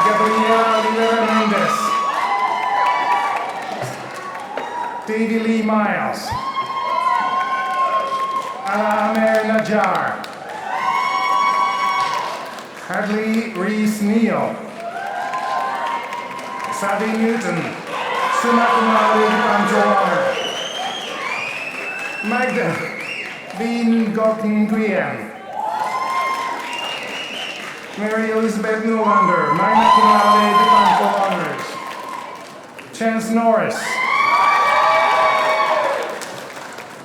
Gabriela Rivera Mendes. Davy Lee Miles. Ala Amer Najjar. Hadley Reese Neal. Sadie Newton, summa cum laude, departmental honor. Magda Bean Gotten Nguyen. Mary Elizabeth Newlander, magna cum laude, departmental honors. Chance Norris.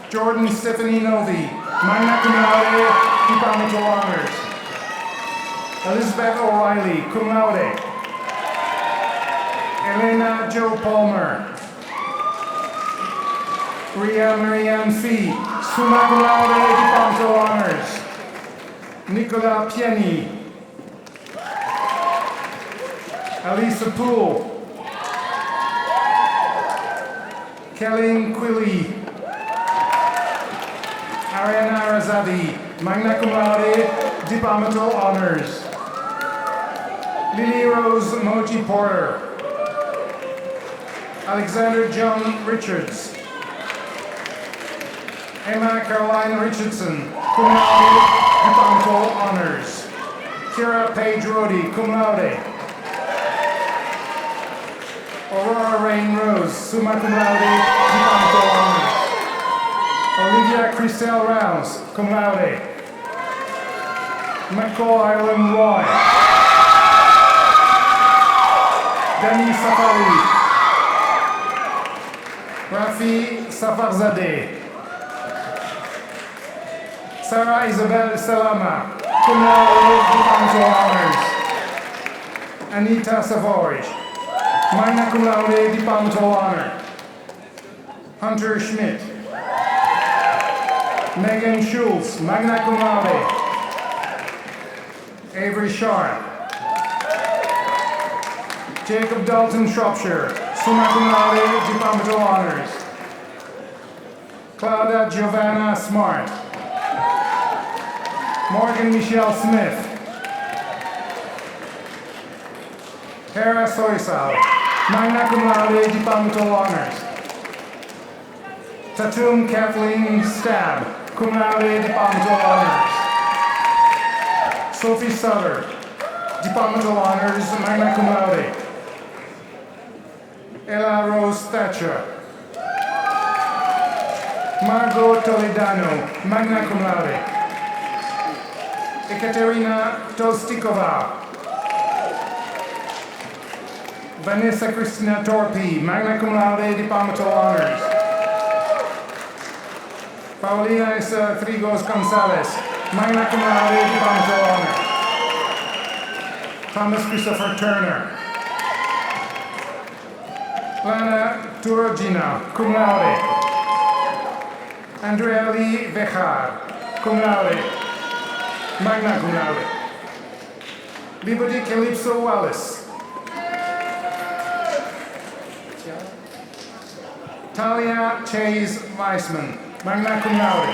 Jordan Stephanie Novi, magna cum laude, departmental honors. Elizabeth O'Reilly, cum laude. Elena Jo Palmer. Ria Marianne Fee, summa cum laude, departmental honors. Nicola Pieni. Alisa Poole. Kelly Quilly. Ariana Razadi, magna cum laude, departmental honors. Lily Rose Moji Porter. Alexander John Richards. Emma Caroline Richardson, cum laude, departmental honors. Kira Page Rodi, cum laude. Aurora Rain Rose, summa cum laude, departmental honors. Olivia Christelle Rouse, cum laude. McCall Island Roy. Dani Safari. Rafi Safarzadeh. Sarah Isabel Salama, cum laude, departmental honors. Anita Savoy, magna cum laude, departmental honor. Hunter Schmidt. Megan Schultz, magna cum laude. Avery Sharp. Jacob Dalton Shropshire, summa cum laude, departmental honors. Claudia Giovanna Smart. Morgan Michelle Smith. Hera Soisal, magna cum laude, departmental honors. Tatum Kathleen Stab, cum laude, departmental honors. Sophie Sutter, departmental honors, magna cum laude. Ella Rose Thatcher. Margot Toledano, magna cum laude. Ekaterina Tostikova. Vanessa Christina Torpi, magna cum laude, departmental honors. Paulina Esa Trigos Gonzalez, magna cum laude, departmental honors. Thomas Christopher Turner. Lana Turogina, cum laude. Andrea Lee Vejar, cum laude, magna cum laude. Liberty Calypso Wallace. Talia Chase Weissman, magna cum laude.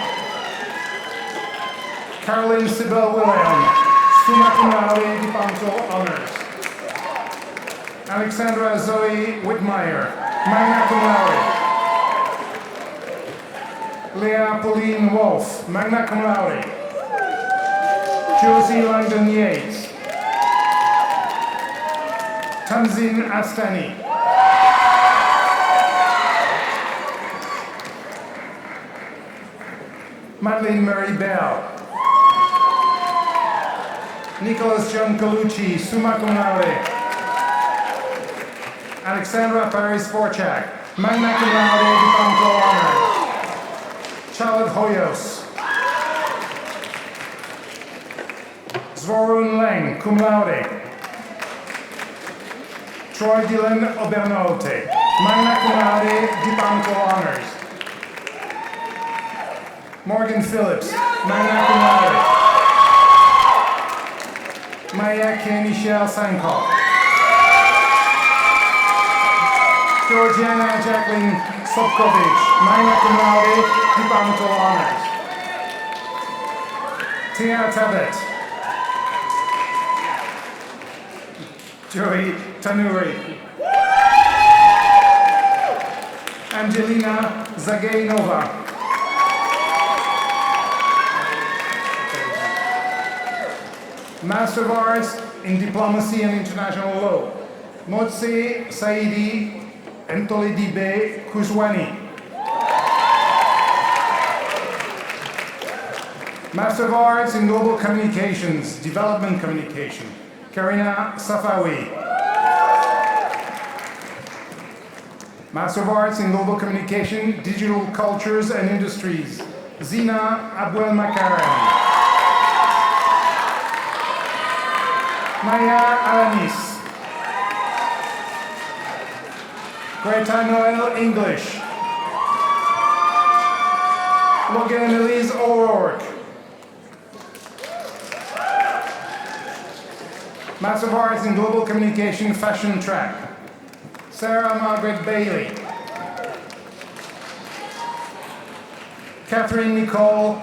Caroline Sybil William, summa cum laude, departmental honors. Alexandra Zoe Whitmire, magna cum laude. Leah Pauline Wolf, magna cum laude. Josie Langdon Yates. Tanzin Astani. Madeleine Murray Bell. Nicholas John Colucci, summa cum laude. Alexandra Paris Forchak, magna cum laude, departmental honors. Charlotte Hoyos. Zvorun Leng, cum laude. Troy Dylan Obernolte, magna cum laude, departmental honors. Morgan Phillips, magna cum laude. Maya K. Michelle Sankoff. Georgiana Jacqueline Sopkovich, magna cum laude, departmental honors. Tia Tabet. Joey Tanuri. Angelina Zagainova. Master of Arts in Diplomacy and International Law, Motse Saidi Entoledibe Kuzwani. Master of Arts in Global Communications, Development Communication, Karina Safawi. Master of Arts in Global Communication, Digital Cultures and Industries, Zina Abwel Makaram. Maya Alanis. Greta Noel English. Logan Elise O'Rourke. Master of Arts in Global Communication Fashion Track. Sarah Margaret Bailey. Catherine Nicole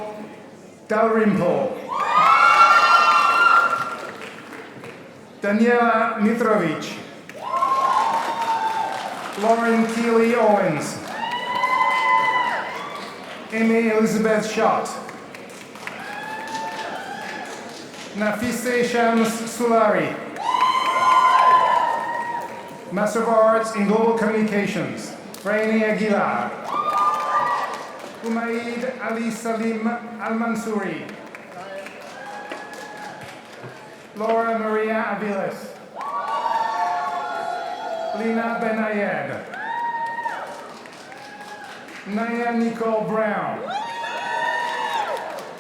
Dalrymple. Daniela Mitrovic. Lauren Keeley Owens. Amy Elizabeth Schott. Nafise Shams Sulari. Master of Arts in Global Communications, Rainy Aguilar. Umaid Ali Salim Al-Mansouri. Laura Maria Aviles. Lina Benayed. Naya Nicole Brown.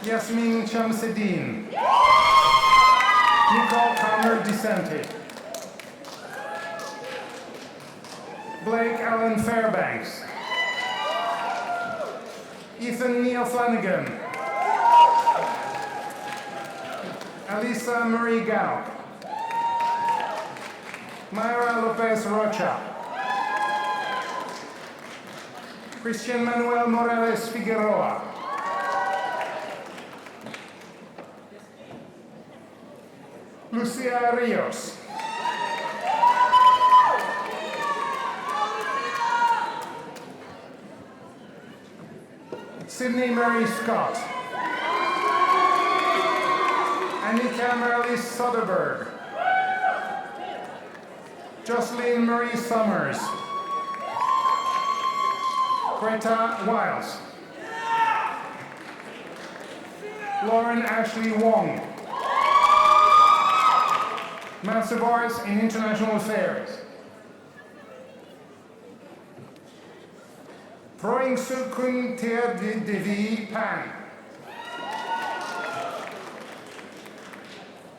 Yasmin Shamsuddin. Nicole Connor DeSanti. Blake Allen Fairbanks. Ethan Neil Flanagan. Alisa Marie Gauck. Myra Lopez Rocha. Christian Manuel Morales Figueroa. Lucia Rios. Sydney Mary Scott, Annika Marie Soderberg, Jocelyn Marie Summers, Greta Wiles, Lauren Ashley Wong, Master of Arts in International Affairs, Proing Sukun Tia Devi Pan,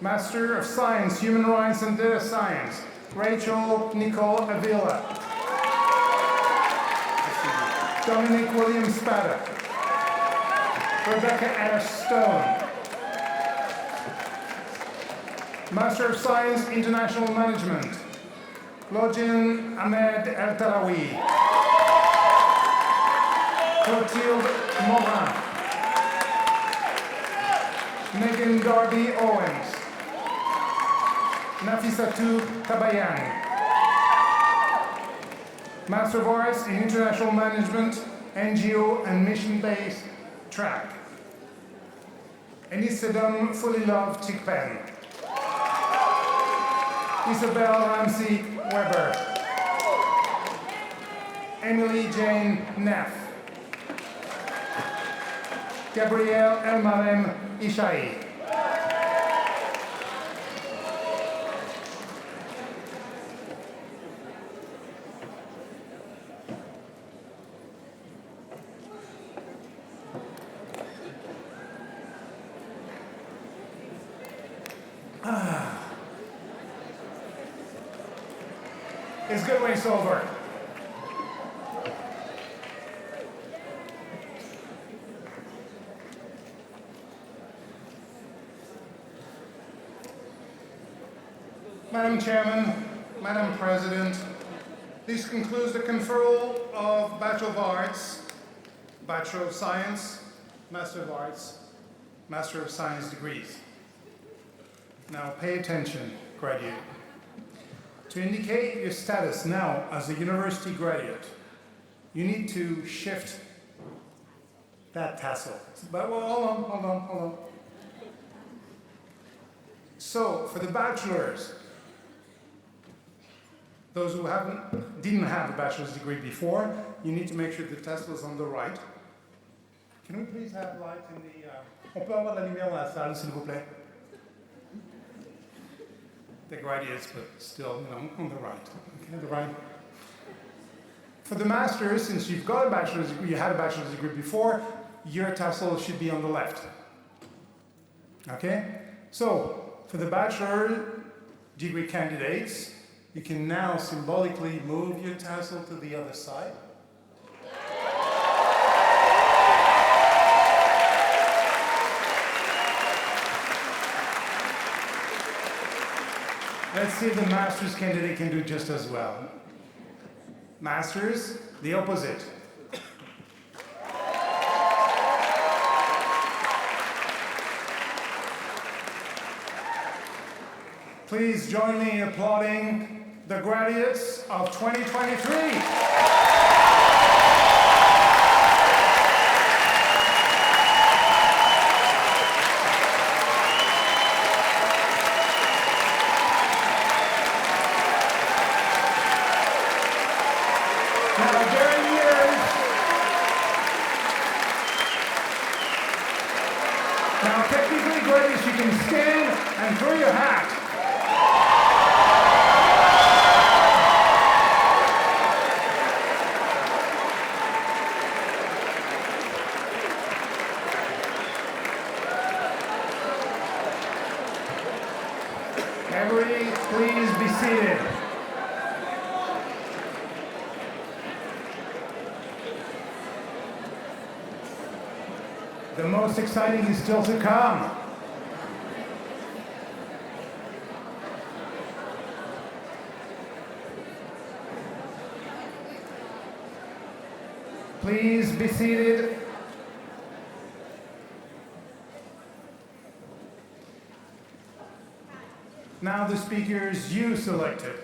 Master of Science, Human Rights and Data Science, Rachel Nicole Avila, Dominic William Spada, Rebecca S. Stone, Master of Science, International Management, Lojin Ahmed El Talawi, Clotilde Morin, Megan Darby Owens, Nafisatu Kabayani, Master of Arts in International Management, NGO and Mission-Based Track, Enisedum Fulilov Tikpen, Isabel Ramsey Weber, Emily Jane Neff, Gabrielle Elmarem Ishai, It's good when it's over. Madam Chairman, Madam President, this concludes the conferral of Bachelor of Arts, Bachelor of Science, Master of Arts, Master of Science degrees. Now pay attention, graduate. To indicate your status now as a university graduate, you need to shift that tassel. But well, hold on. So, for the bachelors, those who didn't have a bachelor's degree before, you need to make sure the tassel is on the right. Can we please have light in the... On peut avoir de la lumière dans la salle, s'il vous plaît? The graduates, but still, on the right. Okay, the right. For the masters, since you've got a bachelor's degree, you had a bachelor's degree before, your tassel should be on the left. Okay? So, for the bachelor degree candidates, you can now symbolically move your tassel to the other side. Let's see if the master's candidate can do just as well. Masters, the opposite. Please join me in applauding the graduates of 2023. Now, technically, graduates, you can stand and throw your hat. Everybody, please be seated. The most exciting is still to come. Please be seated. Now the speakers you selected.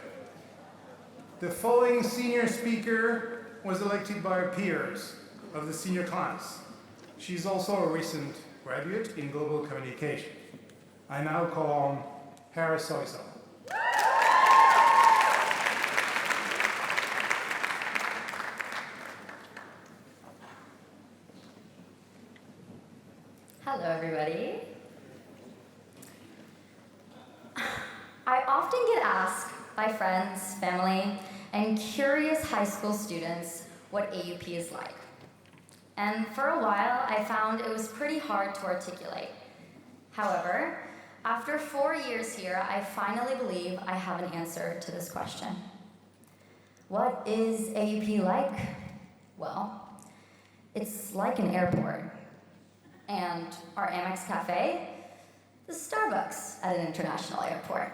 The following senior speaker was elected by our peers of the senior class. She's also a recent graduate in global communication. I now call on Hera Soysal. Hello, everybody. I often get asked by friends, family, and curious high school students what AUP is like. And for a while, I found it was pretty hard to articulate. However, after 4 years here, I finally believe I have an answer to this question. What is AUP like? Well, it's like an airport. And our Amex Cafe, the Starbucks at an international airport.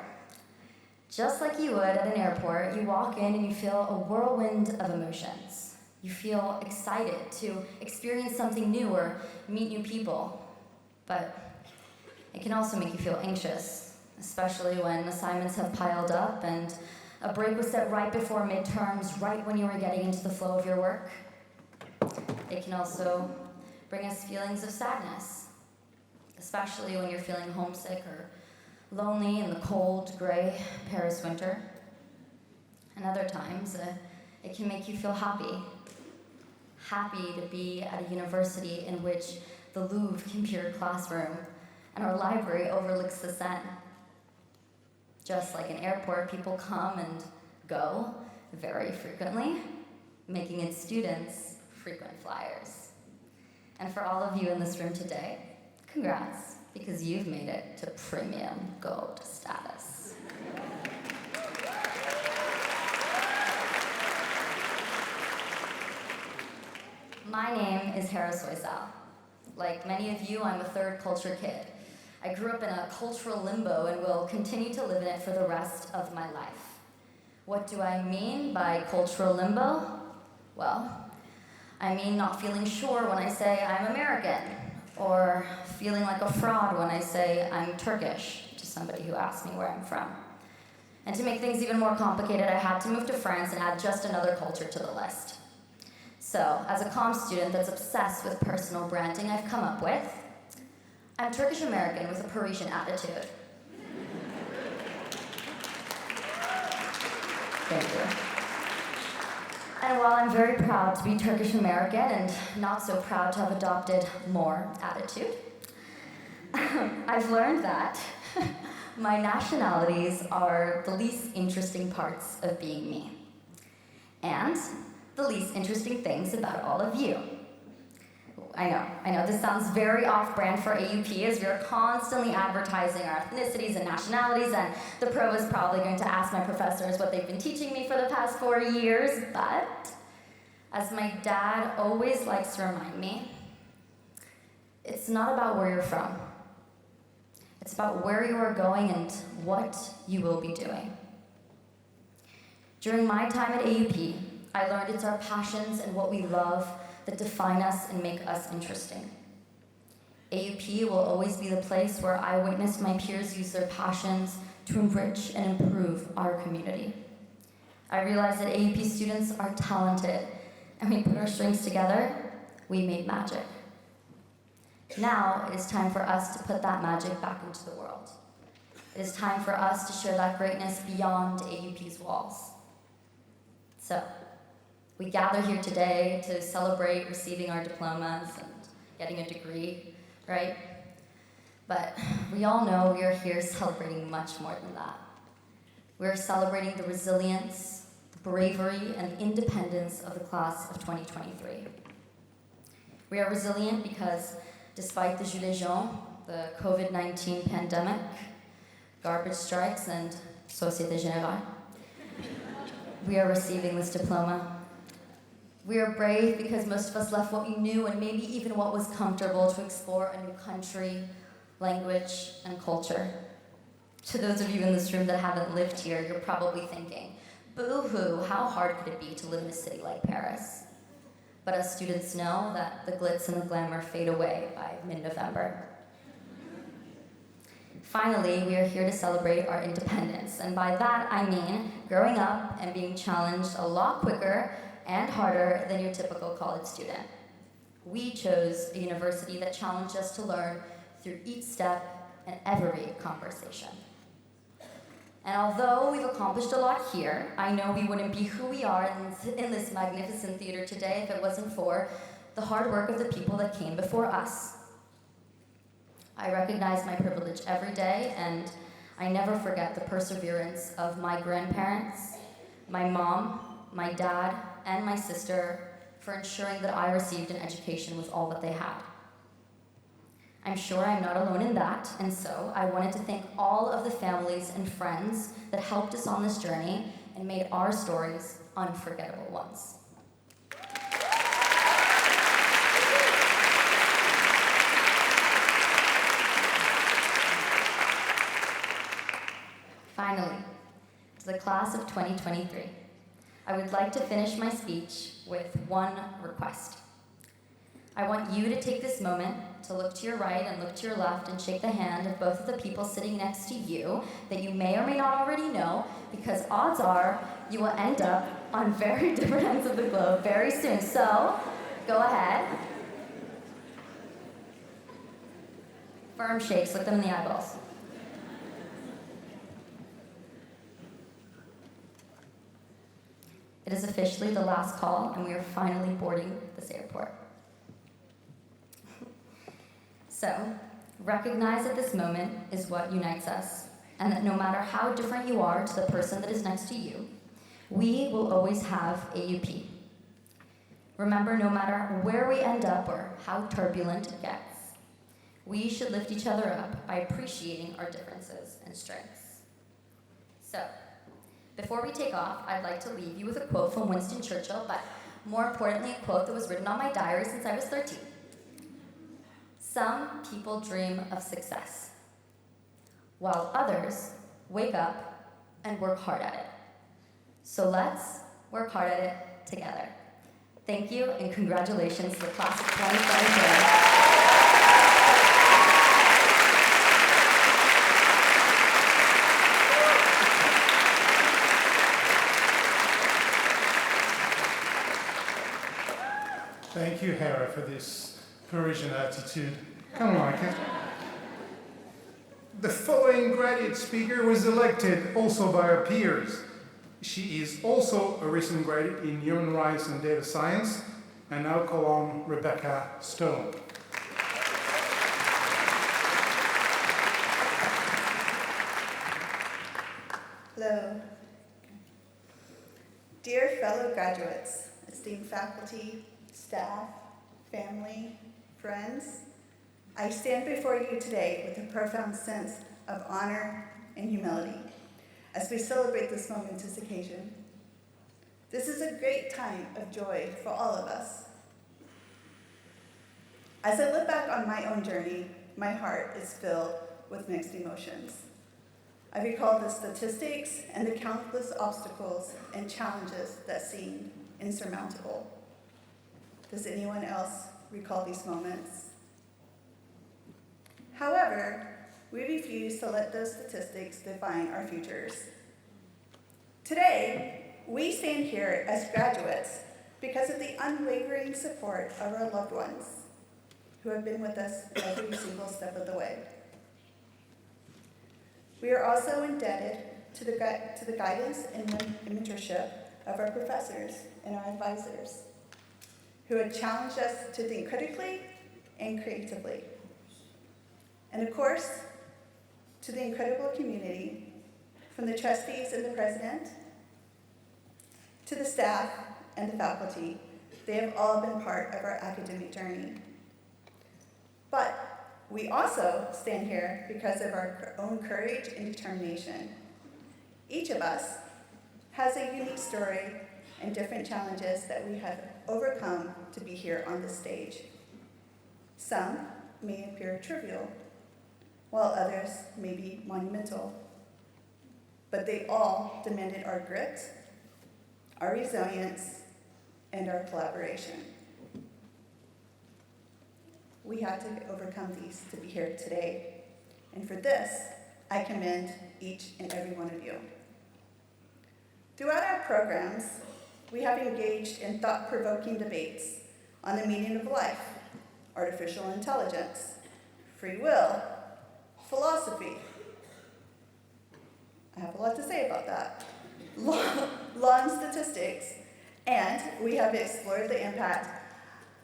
Just like you would at an airport, you walk in and you feel a whirlwind of emotions. You feel excited to experience something new or meet new people. But it can also make you feel anxious, especially when assignments have piled up and a break was set right before midterms, right when you were getting into the flow of your work. It can also bring us feelings of sadness, especially when you're feeling homesick or lonely in the cold, gray Paris winter. And other times, it can make you feel happy. Happy to be at a university in which the Louvre can be your classroom and our library overlooks the Seine. Just like an airport, people come and go very frequently, making its students frequent flyers. And for all of you in this room today, congrats, because you've made it to premium gold status. My name is Hera Soysal. Like many of you, I'm a third culture kid. I grew up in a cultural limbo and will continue to live in it for the rest of my life. What do I mean by cultural limbo? Well, I mean not feeling sure when I say I'm American, or feeling like a fraud when I say I'm Turkish to somebody who asks me where I'm from. And to make things even more complicated, I had to move to France and add just another culture to the list. So, as a comm student that's obsessed with personal branding, I've come up with, I'm Turkish American with a Parisian attitude. Thank you. And while I'm very proud to be Turkish American and not so proud to have adopted more attitude, I've learned that my nationalities are the least interesting parts of being me, and the least interesting things about all of you. I know, this sounds very off-brand for AUP as we are constantly advertising our ethnicities and nationalities, and the pro is probably going to ask my professors what they've been teaching me for the past 4 years, but as my dad always likes to remind me, it's not about where you're from. It's about where you are going and what you will be doing. During my time at AUP, I learned it's our passions and what we love that define us and make us interesting. AUP will always be the place where I witnessed my peers use their passions to enrich and improve our community. I realized that AUP students are talented, and we put our strengths together, we made magic. Now it is time for us to put that magic back into the world. It is time for us to share that greatness beyond AUP's walls. So, we gather here today to celebrate receiving our diplomas and getting a degree, right? But we all know we are here celebrating much more than that. We are celebrating the resilience, the bravery, and independence of the class of 2023. We are resilient because despite the Gilets jaunes, the COVID-19 pandemic, garbage strikes, and Société Générale, we are receiving this diploma. We are brave because most of us left what we knew and maybe even what was comfortable to explore a new country, language, and culture. To those of you in this room that haven't lived here, you're probably thinking, boo-hoo, how hard could it be to live in a city like Paris? But us students know that the glitz and the glamour fade away by mid-November. Finally, we are here to celebrate our independence, and by that I mean growing up and being challenged a lot quicker and harder than your typical college student. We chose a university that challenged us to learn through each step and every conversation. And although we've accomplished a lot here, I know we wouldn't be who we are in this magnificent theater today if it wasn't for the hard work of the people that came before us. I recognize my privilege every day, and I never forget the perseverance of my grandparents, my mom, my dad, and my sister for ensuring that I received an education with all that they had. I'm sure I'm not alone in that, and so I wanted to thank all of the families and friends that helped us on this journey and made our stories unforgettable ones. Finally, to the class of 2023, I would like to finish my speech with one request. I want you to take this moment to look to your right and look to your left and shake the hand of both of the people sitting next to you that you may or may not already know, because odds are you will end up on very different ends of the globe very soon. So, go ahead. Firm shakes, look them in the eyeballs. It is officially the last call, and we are finally boarding this airport. So, recognize that this moment is what unites us, and that no matter how different you are to the person that is next to you, we will always have AUP. Remember, no matter where we end up or how turbulent it gets, we should lift each other up by appreciating our differences and strengths. So, before we take off, I'd like to leave you with a quote from Winston Churchill, but more importantly, a quote that was written on my diary since I was 13. Some people dream of success, while others wake up and work hard at it. So let's work hard at it together. Thank you, and congratulations to the class of 2023. Thank you, Hera, for this Parisian attitude. Come on, The following graduate speaker was elected also by her peers. She is also a recent graduate in Human Rights and Data Science, and now call on Rebecca Stone. Hello. Dear fellow graduates, esteemed faculty, staff, family, friends, I stand before you today with a profound sense of honor and humility as we celebrate this momentous occasion. This is a great time of joy for all of us. As I look back on my own journey, my heart is filled with mixed emotions. I recall the statistics and the countless obstacles and challenges that seemed insurmountable. Does anyone else recall these moments? However, we refuse to let those statistics define our futures. Today, we stand here as graduates because of the unwavering support of our loved ones who have been with us every single step of the way. We are also indebted to the guidance and mentorship of our professors and our advisors, who had challenged us to think critically and creatively. And of course, to the incredible community, from the trustees and the president, to the staff and the faculty, they have all been part of our academic journey. But we also stand here because of our own courage and determination. Each of us has a unique story and different challenges that we have overcome to be here on this stage. Some may appear trivial, while others may be monumental. But they all demanded our grit, our resilience, and our collaboration. We had to overcome these to be here today. And for this, I commend each and every one of you. Throughout our programs, we have engaged in thought-provoking debates on the meaning of life artificial intelligence, free will, philosophy. I have a lot to say about that. Law and statistics, and we have explored the impact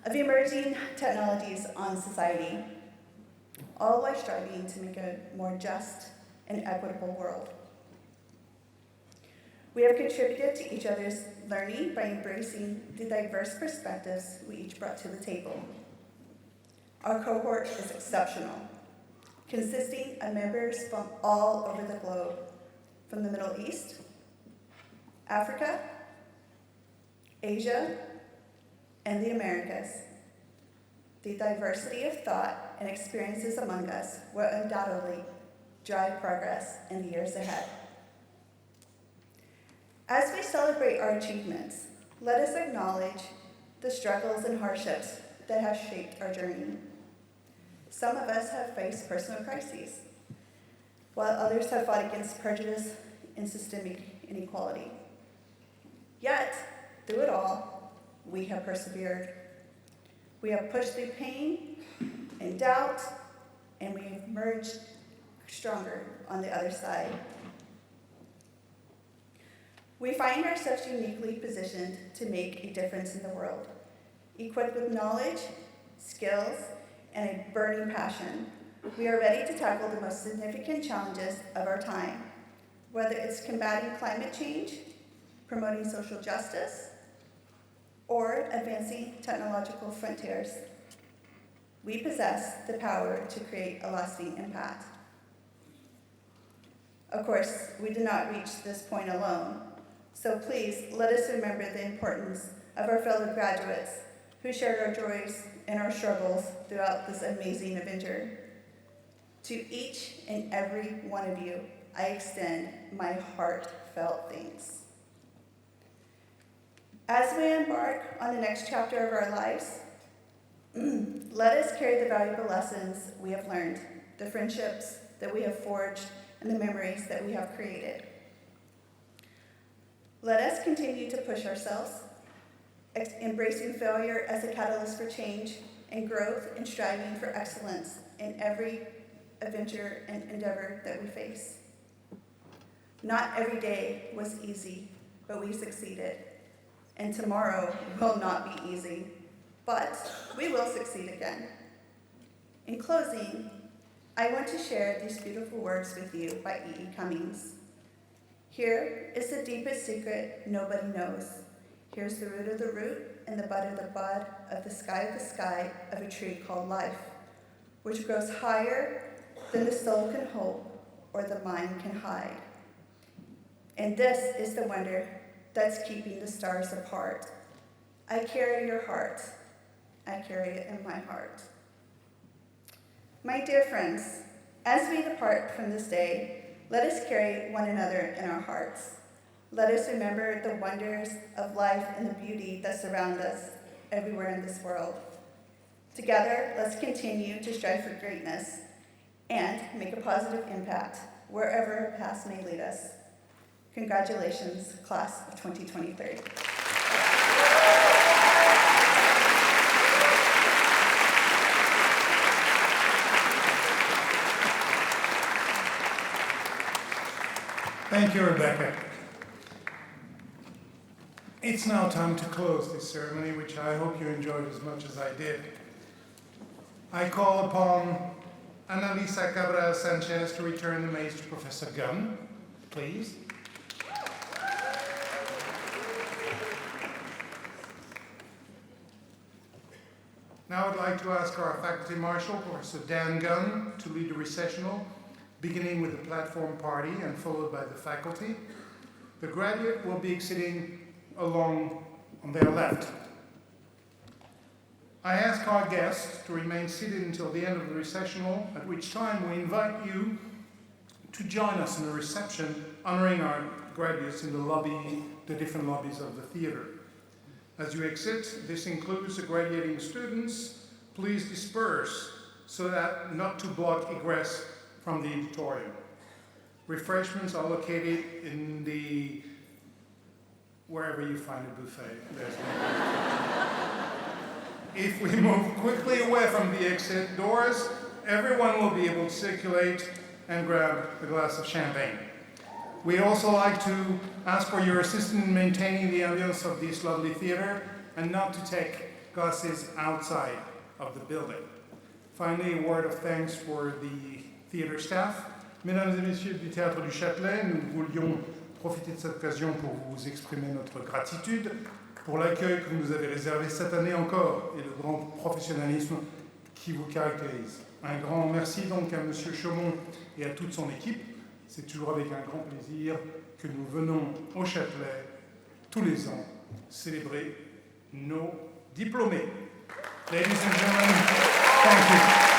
of emerging technologies on society, all while striving to make a more just and equitable world. We have contributed to each other's learning by embracing the diverse perspectives we each brought to the table. Our cohort is exceptional, consisting of members from all over the globe, from the Middle East, Africa, Asia, and the Americas. The diversity of thought and experiences among us will undoubtedly drive progress in the years ahead. As we celebrate our achievements, let us acknowledge the struggles and hardships that have shaped our journey. Some of us have faced personal crises, while others have fought against prejudice and systemic inequality. Yet, through it all, we have persevered. We have pushed through pain and doubt, and we have emerged stronger on the other side. We find ourselves uniquely positioned to make a difference in the world. Equipped with knowledge, skills, and a burning passion, we are ready to tackle the most significant challenges of our time, whether it's combating climate change, promoting social justice, or advancing technological frontiers. We possess the power to create a lasting impact. Of course, we did not reach this point alone, so please let us remember the importance of our fellow graduates who shared our joys and our struggles throughout this amazing adventure. To each and every one of you, I extend my heartfelt thanks. As we embark on the next chapter of our lives, let us carry the valuable lessons we have learned, the friendships that we have forged, and the memories that we have created. Let us continue to push ourselves, embracing failure as a catalyst for change and growth, and striving for excellence in every adventure and endeavor that we face. Not every day was easy, but we succeeded. And tomorrow will not be easy, but we will succeed again. In closing, I want to share these beautiful words with you by E.E. Cummings. Here is the deepest secret nobody knows. Here's the root of the root and the bud of the sky of a tree called life, which grows higher than the soul can hope or the mind can hide. And this is the wonder that's keeping the stars apart. I carry your heart. I carry it in my heart. My dear friends, as we depart from this day, let us carry one another in our hearts. Let us remember the wonders of life and the beauty that surround us everywhere in this world. Together, let's continue to strive for greatness and make a positive impact wherever our paths may lead us. Congratulations, class of 2023. Thank you, Rebecca. It's now time to close this ceremony, which I hope you enjoyed as much as I did. I call upon Annalisa Cabral Sanchez to return the mace to Professor Gunn, please. Now I'd like to ask our faculty marshal, Professor Dan Gunn, to lead the recessional, beginning with the platform party and followed by the faculty. The graduate will be sitting along on their left. I ask our guests to remain seated until the end of the recessional, at which time we invite you to join us in a reception honoring our graduates in the different lobbies of the theater. As you exit, this includes the graduating students. Please disperse so that not to block egress from the auditorium. Refreshments are located in wherever you find a buffet. If we move quickly away from the exit doors, everyone will be able to circulate and grab a glass of champagne. We'd also like to ask for your assistance in maintaining the ambience of this lovely theater and not to take classes outside of the building. Finally, a word of thanks for the theater staff. Mesdames et messieurs du Théâtre du Châtelet, nous voulions profiter de cette occasion pour vous exprimer notre gratitude pour l'accueil que vous nous avez réservé cette année encore et le grand professionnalisme qui vous caractérise. Un grand merci donc à M. Chaumont et à toute son équipe. C'est toujours avec un grand plaisir que nous venons au Châtelet tous les ans célébrer nos diplômés. Ladies and gentlemen, thank you.